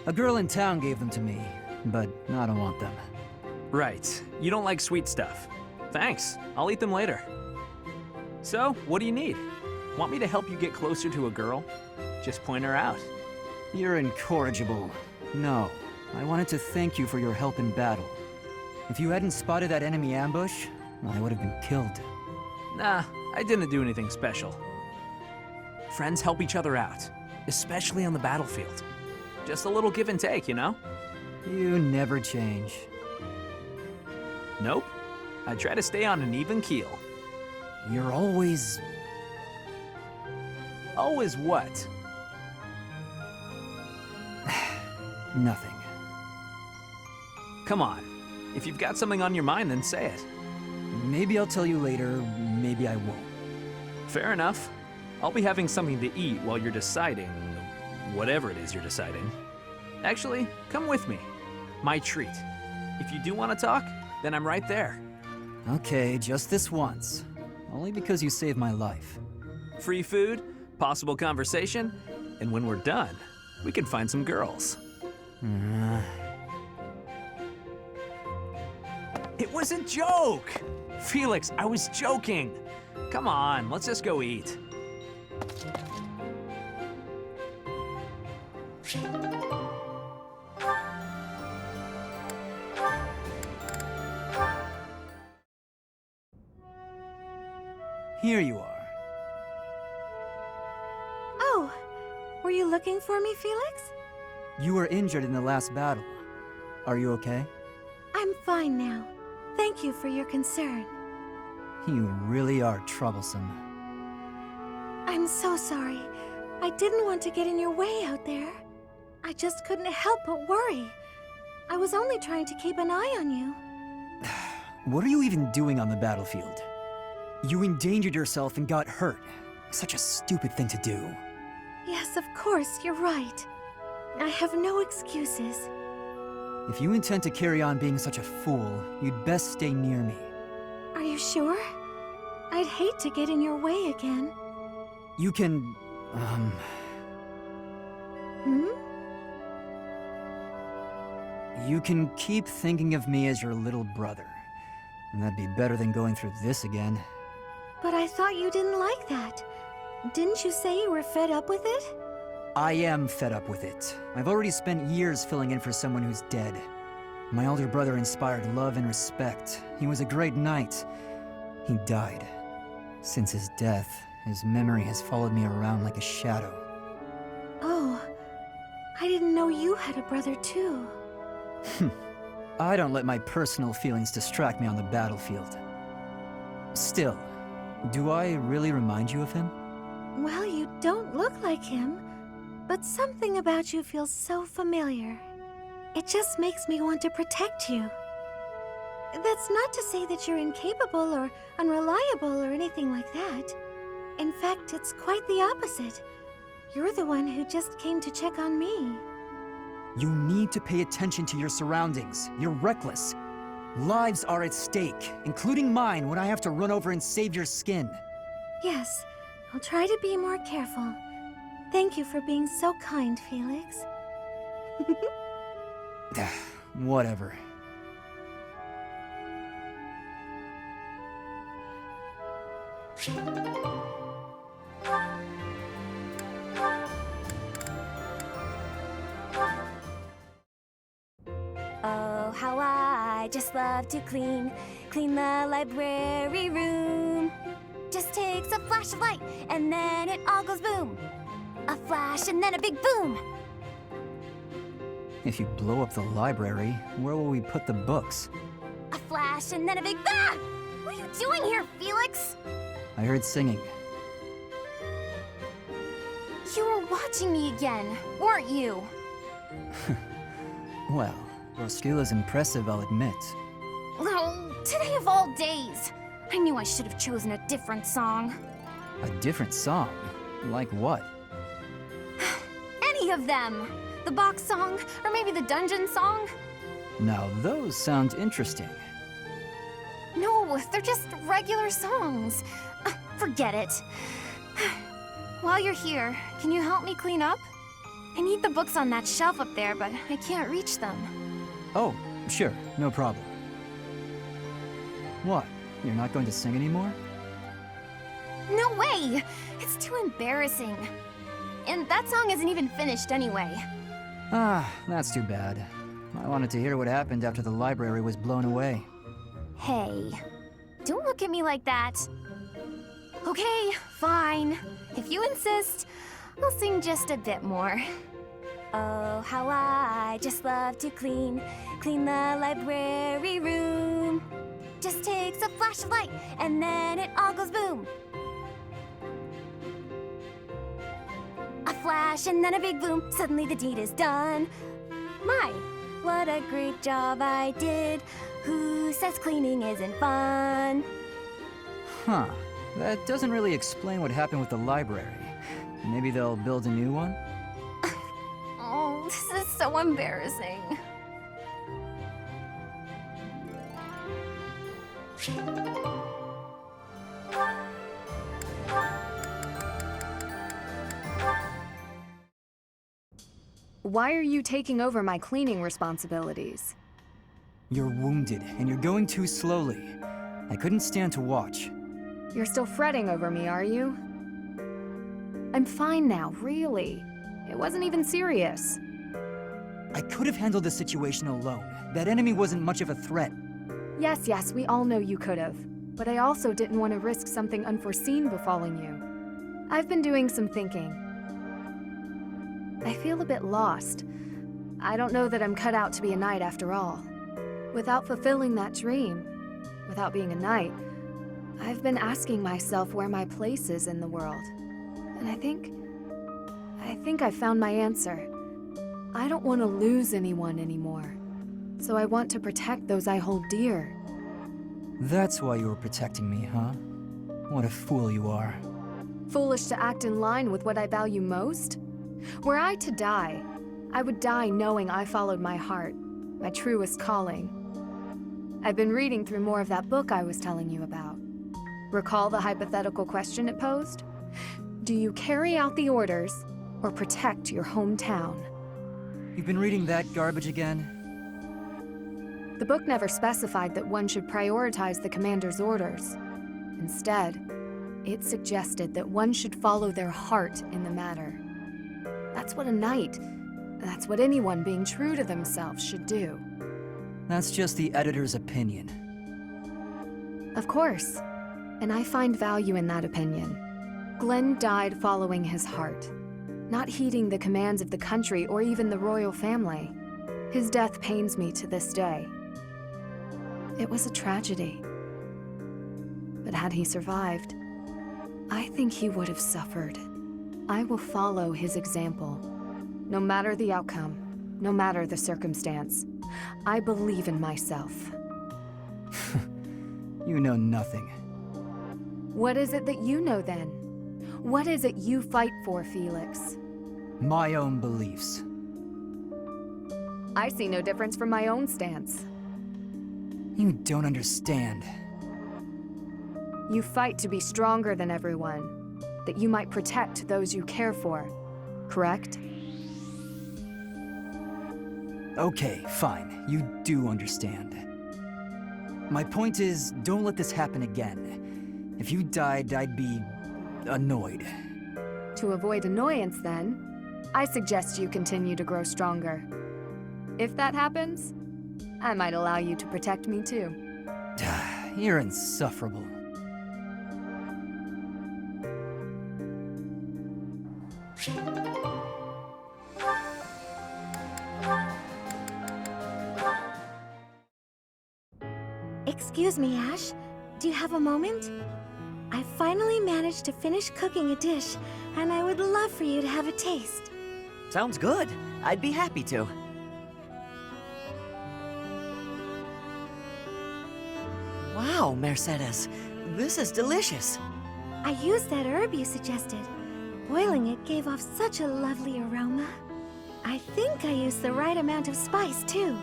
Speaker 10: A girl in town gave them to me, but I don't want them.
Speaker 8: Right. You don't like sweet stuff. Thanks. I'll eat them later. So, what do you need? Want me to help you get closer to a girl? Just point her out.
Speaker 10: You're incorrigible. No, I wanted to thank you for your help in battle. If you hadn't spotted that enemy ambush, I would have been killed.
Speaker 8: Nah, I didn't do anything special. Friends help each other out, especially on the battlefield. Just a little give and take, you know?
Speaker 10: You never change.
Speaker 8: Nope. I try to stay on an even keel.
Speaker 10: You're always...
Speaker 8: Always what?
Speaker 10: Nothing.
Speaker 8: Come on. If you've got something on your mind, then say it.
Speaker 10: Maybe I'll tell you later, maybe I won't.
Speaker 8: Fair enough. I'll be having something to eat while you're deciding whatever it is you're deciding. Actually, come with me. My treat. If you do want to talk, then I'm right there.
Speaker 10: Okay, just this once. Only because you saved my life.
Speaker 8: Free food, possible conversation, and when we're done, we can find some girls. It was a joke! Felix, I was joking. Come on, let's just go eat.
Speaker 10: Here you are.
Speaker 12: Oh, were you looking for me, Felix?
Speaker 10: You were injured in the last battle. Are you okay?
Speaker 12: I'm fine now. Thank you for your concern.
Speaker 10: You really are troublesome.
Speaker 12: I'm so sorry. I didn't want to get in your way out there. I just couldn't help but worry. I was only trying to keep an eye on you.
Speaker 10: What are you even doing on the battlefield? You endangered yourself and got hurt. Such a stupid thing to do.
Speaker 12: Yes, of course, you're right. I have no excuses.
Speaker 10: If you intend to carry on being such a fool, you'd best stay near me.
Speaker 12: Are you sure? I'd hate to get in your way again.
Speaker 10: You can,
Speaker 12: Hmm?
Speaker 10: You can keep thinking of me as your little brother. And that'd be better than going through this again.
Speaker 12: But I thought you didn't like that. Didn't you say you were fed up with it?
Speaker 10: I am fed up with it. I've already spent years filling in for someone who's dead. My older brother inspired love and respect. He was a great knight. He died. Since his death, his memory has followed me around like a shadow.
Speaker 12: Oh, I didn't know you had a brother too.
Speaker 10: I don't let my personal feelings distract me on the battlefield. Still, do I really remind you of him?
Speaker 12: Well, you don't look like him, but something about you feels so familiar. It just makes me want to protect you. That's not to say that you're incapable or unreliable or anything like that. In fact, it's quite the opposite. You're the one who just came to check on me.
Speaker 10: You need to pay attention to your surroundings. You're reckless. Lives are at stake, including mine when I have to run over and save your skin.
Speaker 12: Yes, I'll try to be more careful. Thank you for being so kind, Felix.
Speaker 10: Whatever.
Speaker 2: Oh, how I just love to clean the library room. Just takes a flash of light, and then it all goes boom. A flash, and then a big boom.
Speaker 10: If you blow up the library, where will we put the books?
Speaker 2: A flash, and then a big bang! What are you doing here, Felix?
Speaker 10: I heard singing.
Speaker 2: You were watching me again, weren't you?
Speaker 10: Well, your skill is impressive, I'll admit.
Speaker 2: Oh, today of all days. I knew I should have chosen a different song.
Speaker 10: A different song? Like what?
Speaker 2: Any of them. The box song, or maybe the dungeon song.
Speaker 10: Now those sound interesting.
Speaker 2: No, they're just regular songs. Forget it. While you're here, can you help me clean up? I need the books on that shelf up there, but I can't reach them.
Speaker 10: Oh, sure, no problem. What? You're not going to sing anymore?
Speaker 2: No way! It's too embarrassing. And that song isn't even finished anyway.
Speaker 10: Ah, that's too bad. I wanted to hear what happened after the library was blown away.
Speaker 2: Hey, don't look at me like that. Okay, fine. If you insist, I'll sing just a bit more. Oh, how I just love to clean the library room. Just takes a flash of light, and then it all goes boom. A flash, and then a big boom. Suddenly the deed is done. My, what a great job I did. Who says cleaning isn't fun?
Speaker 10: Huh. That doesn't really explain what happened with the library. Maybe they'll build a new one?
Speaker 2: Oh, this is so embarrassing.
Speaker 11: Why are you taking over my cleaning responsibilities?
Speaker 10: You're wounded, and you're going too slowly. I couldn't stand to watch.
Speaker 11: You're still fretting over me, are you? I'm fine now, really. It wasn't even serious.
Speaker 10: I could have handled the situation alone. That enemy wasn't much of a threat.
Speaker 11: Yes, we all know you could have. But I also didn't want to risk something unforeseen befalling you. I've been doing some thinking. I feel a bit lost. I don't know that I'm cut out to be a knight after all. Without fulfilling that dream, without being a knight, I've been asking myself where my place is in the world. And I think I found my answer. I don't want to lose anyone anymore. So I want to protect those I hold dear.
Speaker 10: That's why you were protecting me, huh? What a fool you are.
Speaker 11: Foolish to act in line with what I value most? Were I to die, I would die knowing I followed my heart, my truest calling. I've been reading through more of that book I was telling you about. Recall the hypothetical question it posed? Do you carry out the orders or protect your hometown?
Speaker 10: You've been reading that garbage again?
Speaker 11: The book never specified that one should prioritize the commander's orders. Instead, it suggested that one should follow their heart in the matter. That's what a knight, that's what anyone being true to themselves should do.
Speaker 10: That's just the editor's opinion.
Speaker 11: Of course, and I find value in that opinion. Glenn died following his heart, not heeding the commands of the country or even the royal family. His death pains me to this day. It was a tragedy. But had he survived, I think he would have suffered. I will follow his example. No matter the outcome, no matter the circumstance, I believe in myself.
Speaker 10: You know nothing.
Speaker 11: What is it that you know then? What is it you fight for, Felix?
Speaker 10: My own beliefs.
Speaker 11: I see no difference from my own stance.
Speaker 10: You don't understand.
Speaker 11: You fight to be stronger than everyone, that you might protect those you care for, correct?
Speaker 10: Okay, fine. You do understand. My point is, don't let this happen again. If you died, I'd be annoyed.
Speaker 11: To avoid annoyance, then, I suggest you continue to grow stronger. If that happens, I might allow you to protect me too.
Speaker 10: You're insufferable.
Speaker 12: Excuse me, Ash. Do you have a moment? I finally managed to finish cooking a dish, and I would love for you to have a taste.
Speaker 16: Sounds good. I'd be happy to. Wow, Mercedes. This is delicious.
Speaker 12: I used that herb you suggested. Boiling it gave off such a lovely aroma. I think I used the right amount of spice, too.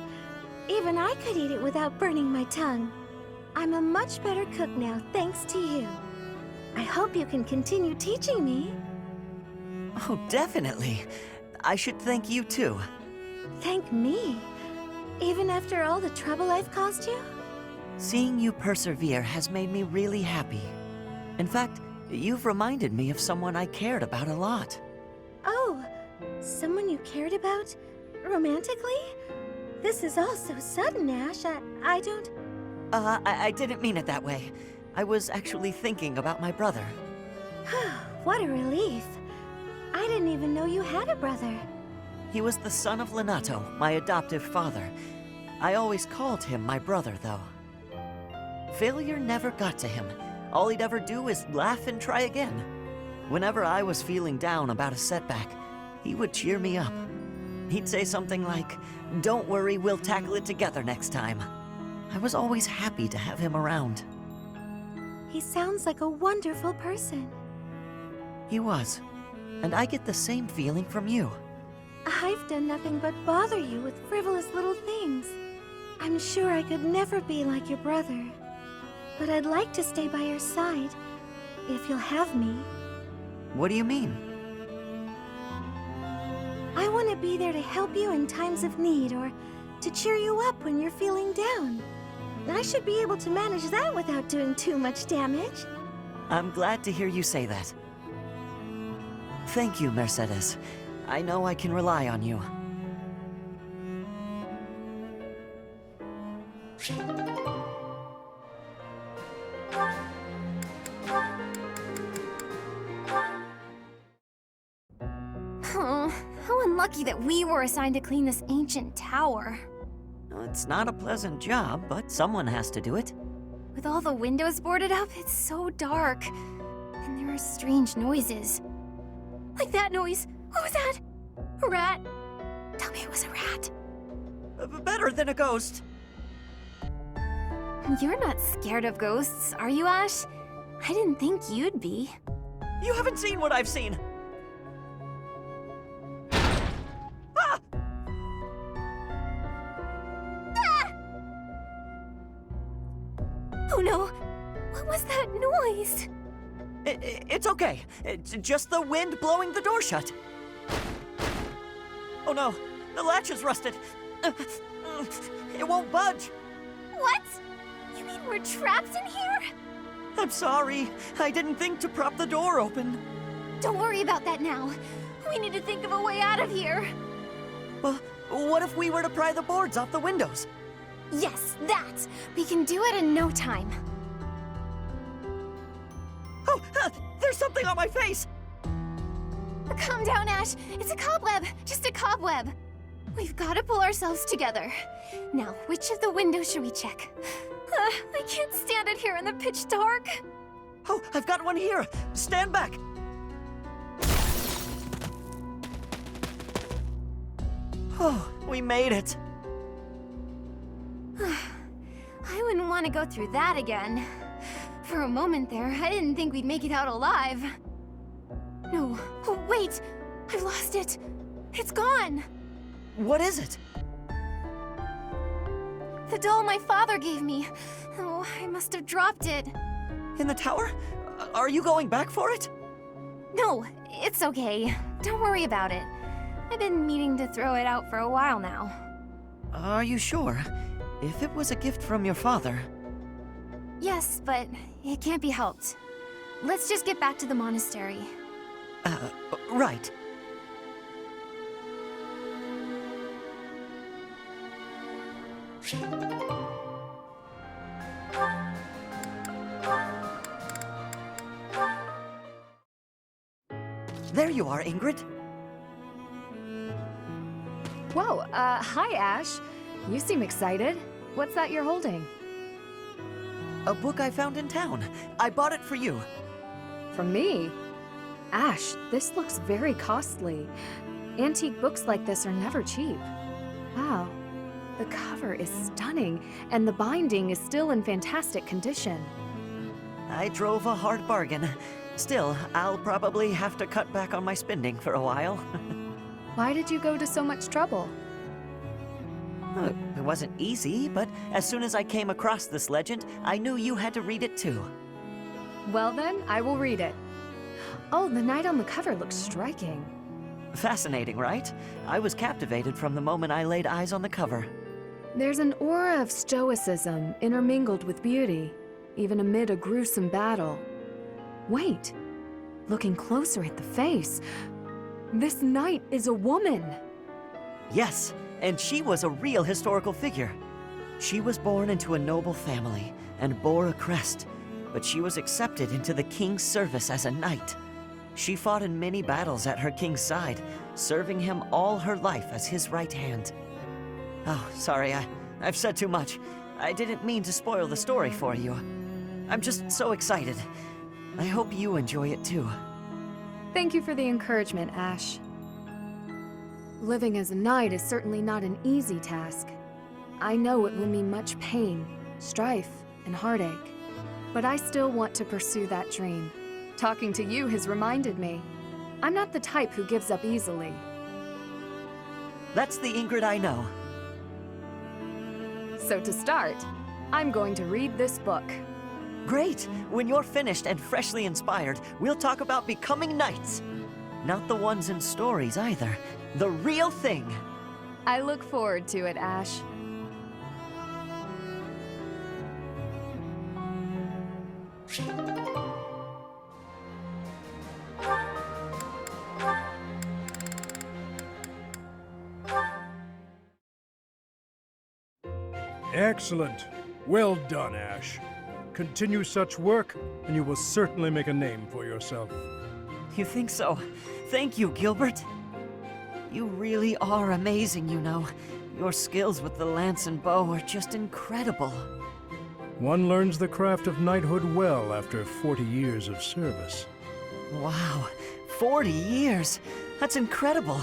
Speaker 12: Even I could eat it without burning my tongue. I'm a much better cook now, thanks to you. I hope you can continue teaching me.
Speaker 16: Oh, definitely. I should thank you, too.
Speaker 12: Thank me? Even after all the trouble I've caused you?
Speaker 16: Seeing you persevere has made me really happy. In fact, you've reminded me of someone I cared about a lot.
Speaker 12: Oh, someone you cared about? Romantically? This is all so sudden, Ash. I don't...
Speaker 16: I didn't mean it that way. I was actually thinking about my brother.
Speaker 12: What a relief. I didn't even know you had a brother.
Speaker 16: He was the son of Lenato, my adoptive father. I always called him my brother, though. Failure never got to him. All he'd ever do is laugh and try again. Whenever I was feeling down about a setback, he would cheer me up. He'd say something like, "Don't worry, we'll tackle it together next time." I was always happy to have him around.
Speaker 12: He sounds like a wonderful person.
Speaker 16: He was. And I get the same feeling from you.
Speaker 12: I've done nothing but bother you with frivolous little things. I'm sure I could never be like your brother. But I'd like to stay by your side, if you'll have me.
Speaker 16: What do you mean?
Speaker 12: I want to be there to help you in times of need, or to cheer you up when you're feeling down. I should be able to manage that without doing too much damage.
Speaker 16: I'm glad to hear you say that. Thank you, Mercedes. I know I can rely on you.
Speaker 2: Oh, how unlucky that we were assigned to clean this ancient tower.
Speaker 16: It's not a pleasant job, but someone has to do it.
Speaker 2: With all the windows boarded up, it's so dark. And there are strange noises. Like that noise. What was that? A rat? Tell me it was a rat.
Speaker 16: Better than a ghost.
Speaker 2: You're not scared of ghosts, are you, Ash? I didn't think you'd be.
Speaker 16: You haven't seen what I've seen.
Speaker 2: Ah! Oh no! What was that noise?
Speaker 16: It's okay. It's just the wind blowing the door shut. Oh no, the latch is rusted. It won't budge.
Speaker 2: What? You mean we're trapped in here?
Speaker 16: I'm sorry. I didn't think to prop the door open.
Speaker 2: Don't worry about that now. We need to think of a way out of here.
Speaker 16: Well, what if we were to pry the boards off the windows?
Speaker 2: Yes, that! We can do it in no time.
Speaker 16: Oh, there's something on my face!
Speaker 2: Calm down, Ash. It's a cobweb. Just a cobweb. We've got to pull ourselves together. Now, which of the windows should we check? I can't stand it here in the pitch dark.
Speaker 16: Oh, I've got one here. Stand back. Oh, we made it.
Speaker 2: I wouldn't want to go through that again. For a moment there, I didn't think we'd make it out alive. No. Oh, wait! I've lost it. It's gone.
Speaker 16: What is it?
Speaker 2: The doll my father gave me. Oh, I must have dropped it.
Speaker 16: In the tower? Are you going back for it?
Speaker 2: No, it's okay. Don't worry about it. I've been meaning to throw it out for a while now.
Speaker 16: Are you sure? If it was a gift from your father...
Speaker 2: Yes, but it can't be helped. Let's just get back to the monastery.
Speaker 16: Right. There you are, Ingrid.
Speaker 11: Whoa, hi, Ash. You seem excited. What's that you're holding?
Speaker 16: A book I found in town. I bought it for you.
Speaker 11: From me? Ash, this looks very costly. Antique books like this are never cheap. Wow. The cover is stunning, and the binding is still in fantastic condition.
Speaker 16: I drove a hard bargain. Still, I'll probably have to cut back on my spending for a while.
Speaker 11: Why did you go to so much trouble?
Speaker 16: It wasn't easy, but as soon as I came across this legend, I knew you had to read it too.
Speaker 11: Well then, I will read it. Oh, the knight on the cover looks striking.
Speaker 16: Fascinating, right? I was captivated from the moment I laid eyes on the cover.
Speaker 11: There's an aura of stoicism intermingled with beauty, even amid a gruesome battle. Wait, looking closer at the face, this knight is a woman.
Speaker 16: Yes, and she was a real historical figure. She was born into a noble family and bore a crest, but she was accepted into the king's service as a knight. She fought in many battles at her king's side, serving him all her life as his right hand. Oh, sorry, I've said too much. I didn't mean to spoil the story for you. I'm just so excited. I hope you enjoy it too.
Speaker 11: Thank you for the encouragement, Ash. Living as a knight is certainly not an easy task. I know it will mean much pain, strife, and heartache. But I still want to pursue that dream. Talking to you has reminded me. I'm not the type who gives up easily.
Speaker 16: That's the Ingrid I know.
Speaker 11: So to start, I'm going to read this book.
Speaker 16: Great! When you're finished and freshly inspired, we'll talk about becoming knights. Not the ones in stories either. The real thing.
Speaker 11: I look forward to it, Ash.
Speaker 6: Excellent. Well done, Ash. Continue such work, and you will certainly make a name for yourself.
Speaker 16: You think so? Thank you, Gilbert. You really are amazing, you know. Your skills with the lance and bow are just incredible.
Speaker 6: One learns the craft of knighthood well after 40 years of service.
Speaker 16: Wow, 40 years? That's incredible.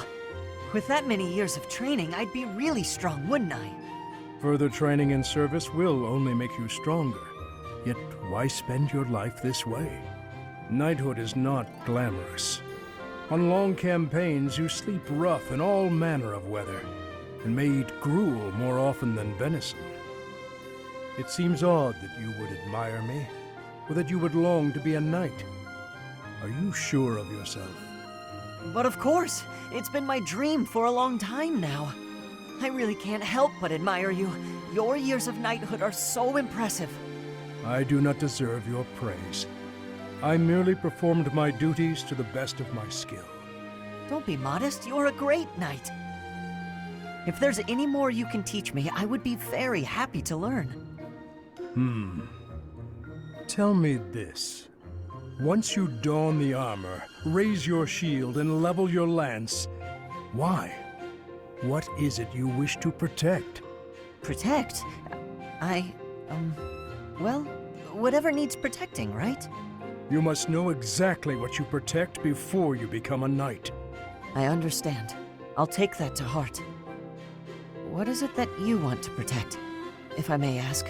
Speaker 16: With that many years of training, I'd be really strong, wouldn't I?
Speaker 6: Further training and service will only make you stronger. Yet why spend your life this way? Knighthood is not glamorous. On long campaigns, you sleep rough in all manner of weather, and may eat gruel more often than venison. It seems odd that you would admire me, or that you would long to be a knight. Are you sure of yourself?
Speaker 16: But of course! It's been my dream for a long time now. I really can't help but admire you. Your years of knighthood are so impressive.
Speaker 6: I do not deserve your praise. I merely performed my duties to the best of my skill.
Speaker 16: Don't be modest, you're a great knight. If there's any more you can teach me, I would be very happy to learn.
Speaker 6: Tell me this. Once you don the armor, raise your shield, and level your lance, why? What is it you wish to protect?
Speaker 16: Protect? Well, whatever needs protecting, right?
Speaker 6: You must know exactly what you protect before you become a knight.
Speaker 16: I understand. I'll take that to heart. What is it that you want to protect, if I may ask?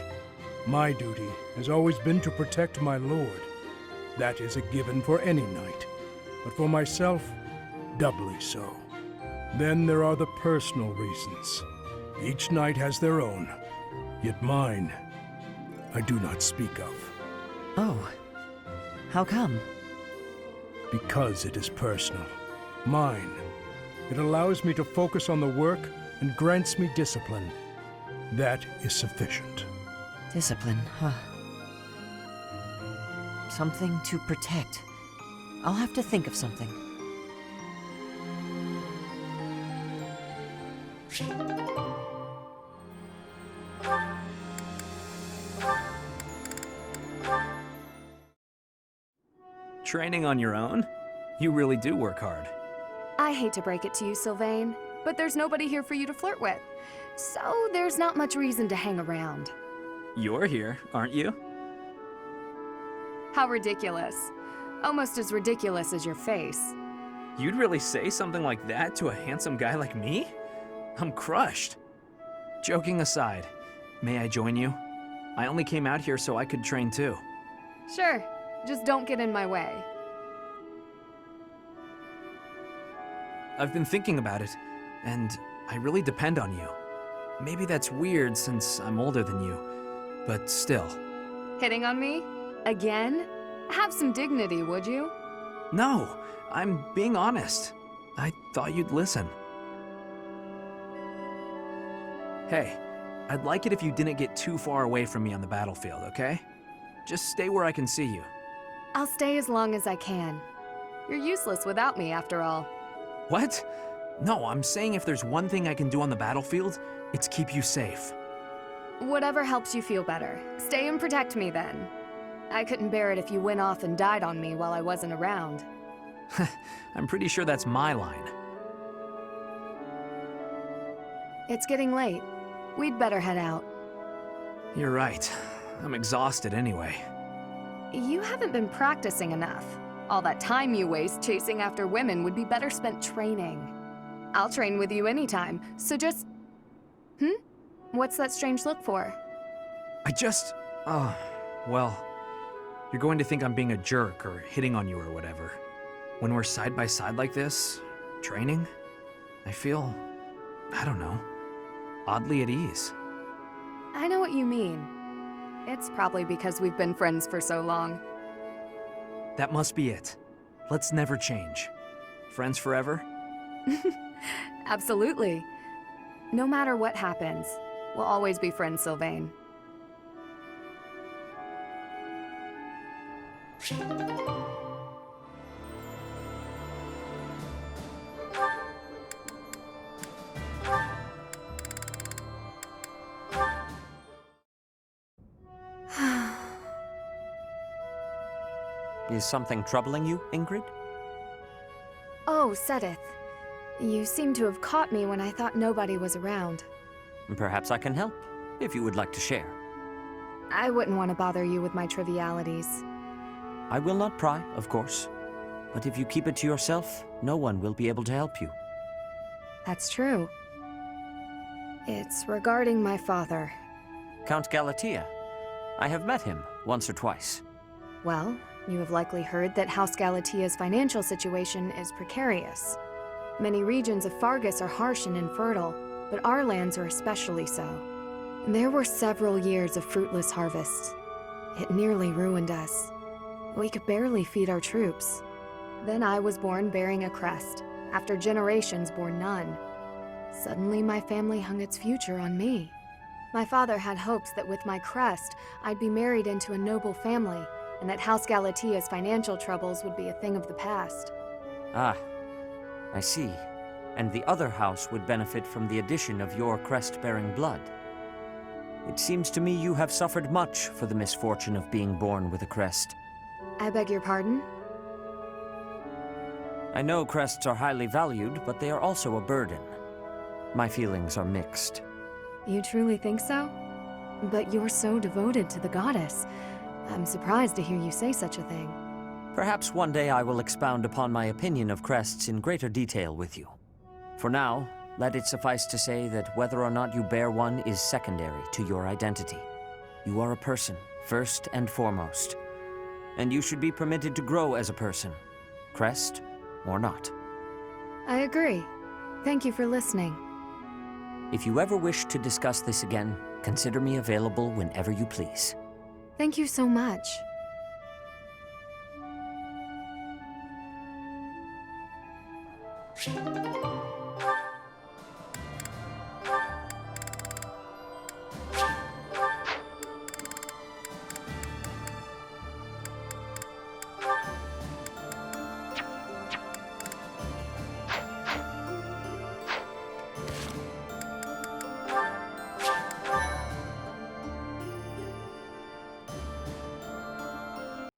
Speaker 6: My duty has always been to protect my lord. That is a given for any knight. But for myself, doubly so. Then there are the personal reasons. Each knight has their own. Yet mine, I do not speak of.
Speaker 16: Oh. How come?
Speaker 6: Because it is personal. Mine. It allows me to focus on the work and grants me discipline. That is sufficient.
Speaker 16: Discipline, huh? Something to protect. I'll have to think of something.
Speaker 8: Training on your own? You really do work hard.
Speaker 11: I hate to break it to you, Sylvain, but there's nobody here for you to flirt with. So there's not much reason to hang around.
Speaker 8: You're here, aren't you?
Speaker 11: How ridiculous. Almost as ridiculous as your face.
Speaker 8: You'd really say something like that to a handsome guy like me? I'm crushed. Joking aside, may I join you? I only came out here so I could train too.
Speaker 11: Sure, just don't get in my way.
Speaker 8: I've been thinking about it, and I really depend on you. Maybe that's weird since I'm older than you, but still.
Speaker 11: Hitting on me? Again? Have some dignity, would you?
Speaker 8: No, I'm being honest. I thought you'd listen. Hey, I'd like it if you didn't get too far away from me on the battlefield, okay? Just stay where I can see you.
Speaker 11: I'll stay as long as I can. You're useless without me, after all.
Speaker 8: What? No, I'm saying if there's one thing I can do on the battlefield, it's keep you safe.
Speaker 11: Whatever helps you feel better. Stay and protect me, then. I couldn't bear it if you went off and died on me while I wasn't around.
Speaker 8: I'm pretty sure that's my line.
Speaker 11: It's getting late. We'd better head out.
Speaker 8: You're right. I'm exhausted anyway.
Speaker 11: You haven't been practicing enough. All that time you waste chasing after women would be better spent training. I'll train with you anytime, so just... What's that strange look for?
Speaker 8: Well, You're going to think I'm being a jerk or hitting on you or whatever. When we're side by side like this, training, I feel, I don't know, oddly at ease.
Speaker 11: I know what you mean. It's probably because we've been friends for so long.
Speaker 8: That must be it. Let's never change. Friends forever?
Speaker 11: Absolutely. No matter what happens, we'll always be friends, Sylvain.
Speaker 7: Is something troubling you, Ingrid?
Speaker 11: Oh, Sedith. You seem to have caught me when I thought nobody was around.
Speaker 7: Perhaps I can help, if you would like to share.
Speaker 11: I wouldn't want to bother you with my trivialities.
Speaker 7: I will not pry, of course. But if you keep it to yourself, no one will be able to help you.
Speaker 11: That's true. It's regarding my father.
Speaker 7: Count Galatea. I have met him once or twice.
Speaker 11: Well, you have likely heard that House Galatea's financial situation is precarious. Many regions of Fargus are harsh and infertile, but our lands are especially so. There were several years of fruitless harvests. It nearly ruined us. We could barely feed our troops. Then I was born bearing a crest, after generations bore none. Suddenly my family hung its future on me. My father had hopes that with my crest, I'd be married into a noble family, and that House Galatea's financial troubles would be a thing of the past.
Speaker 7: Ah, I see. And the other house would benefit from the addition of your crest-bearing blood. It seems to me you have suffered much for the misfortune of being born with a crest.
Speaker 11: I beg your pardon?
Speaker 7: I know crests are highly valued, but they are also a burden. My feelings are mixed.
Speaker 11: You truly think so? But you're so devoted to the goddess. I'm surprised to hear you say such a thing.
Speaker 7: Perhaps one day I will expound upon my opinion of crests in greater detail with you. For now, let it suffice to say that whether or not you bear one is secondary to your identity. You are a person, first and foremost. And you should be permitted to grow as a person, crest or not.
Speaker 11: I agree. Thank you for listening.
Speaker 7: If you ever wish to discuss this again, consider me available whenever you please.
Speaker 11: Thank you so much.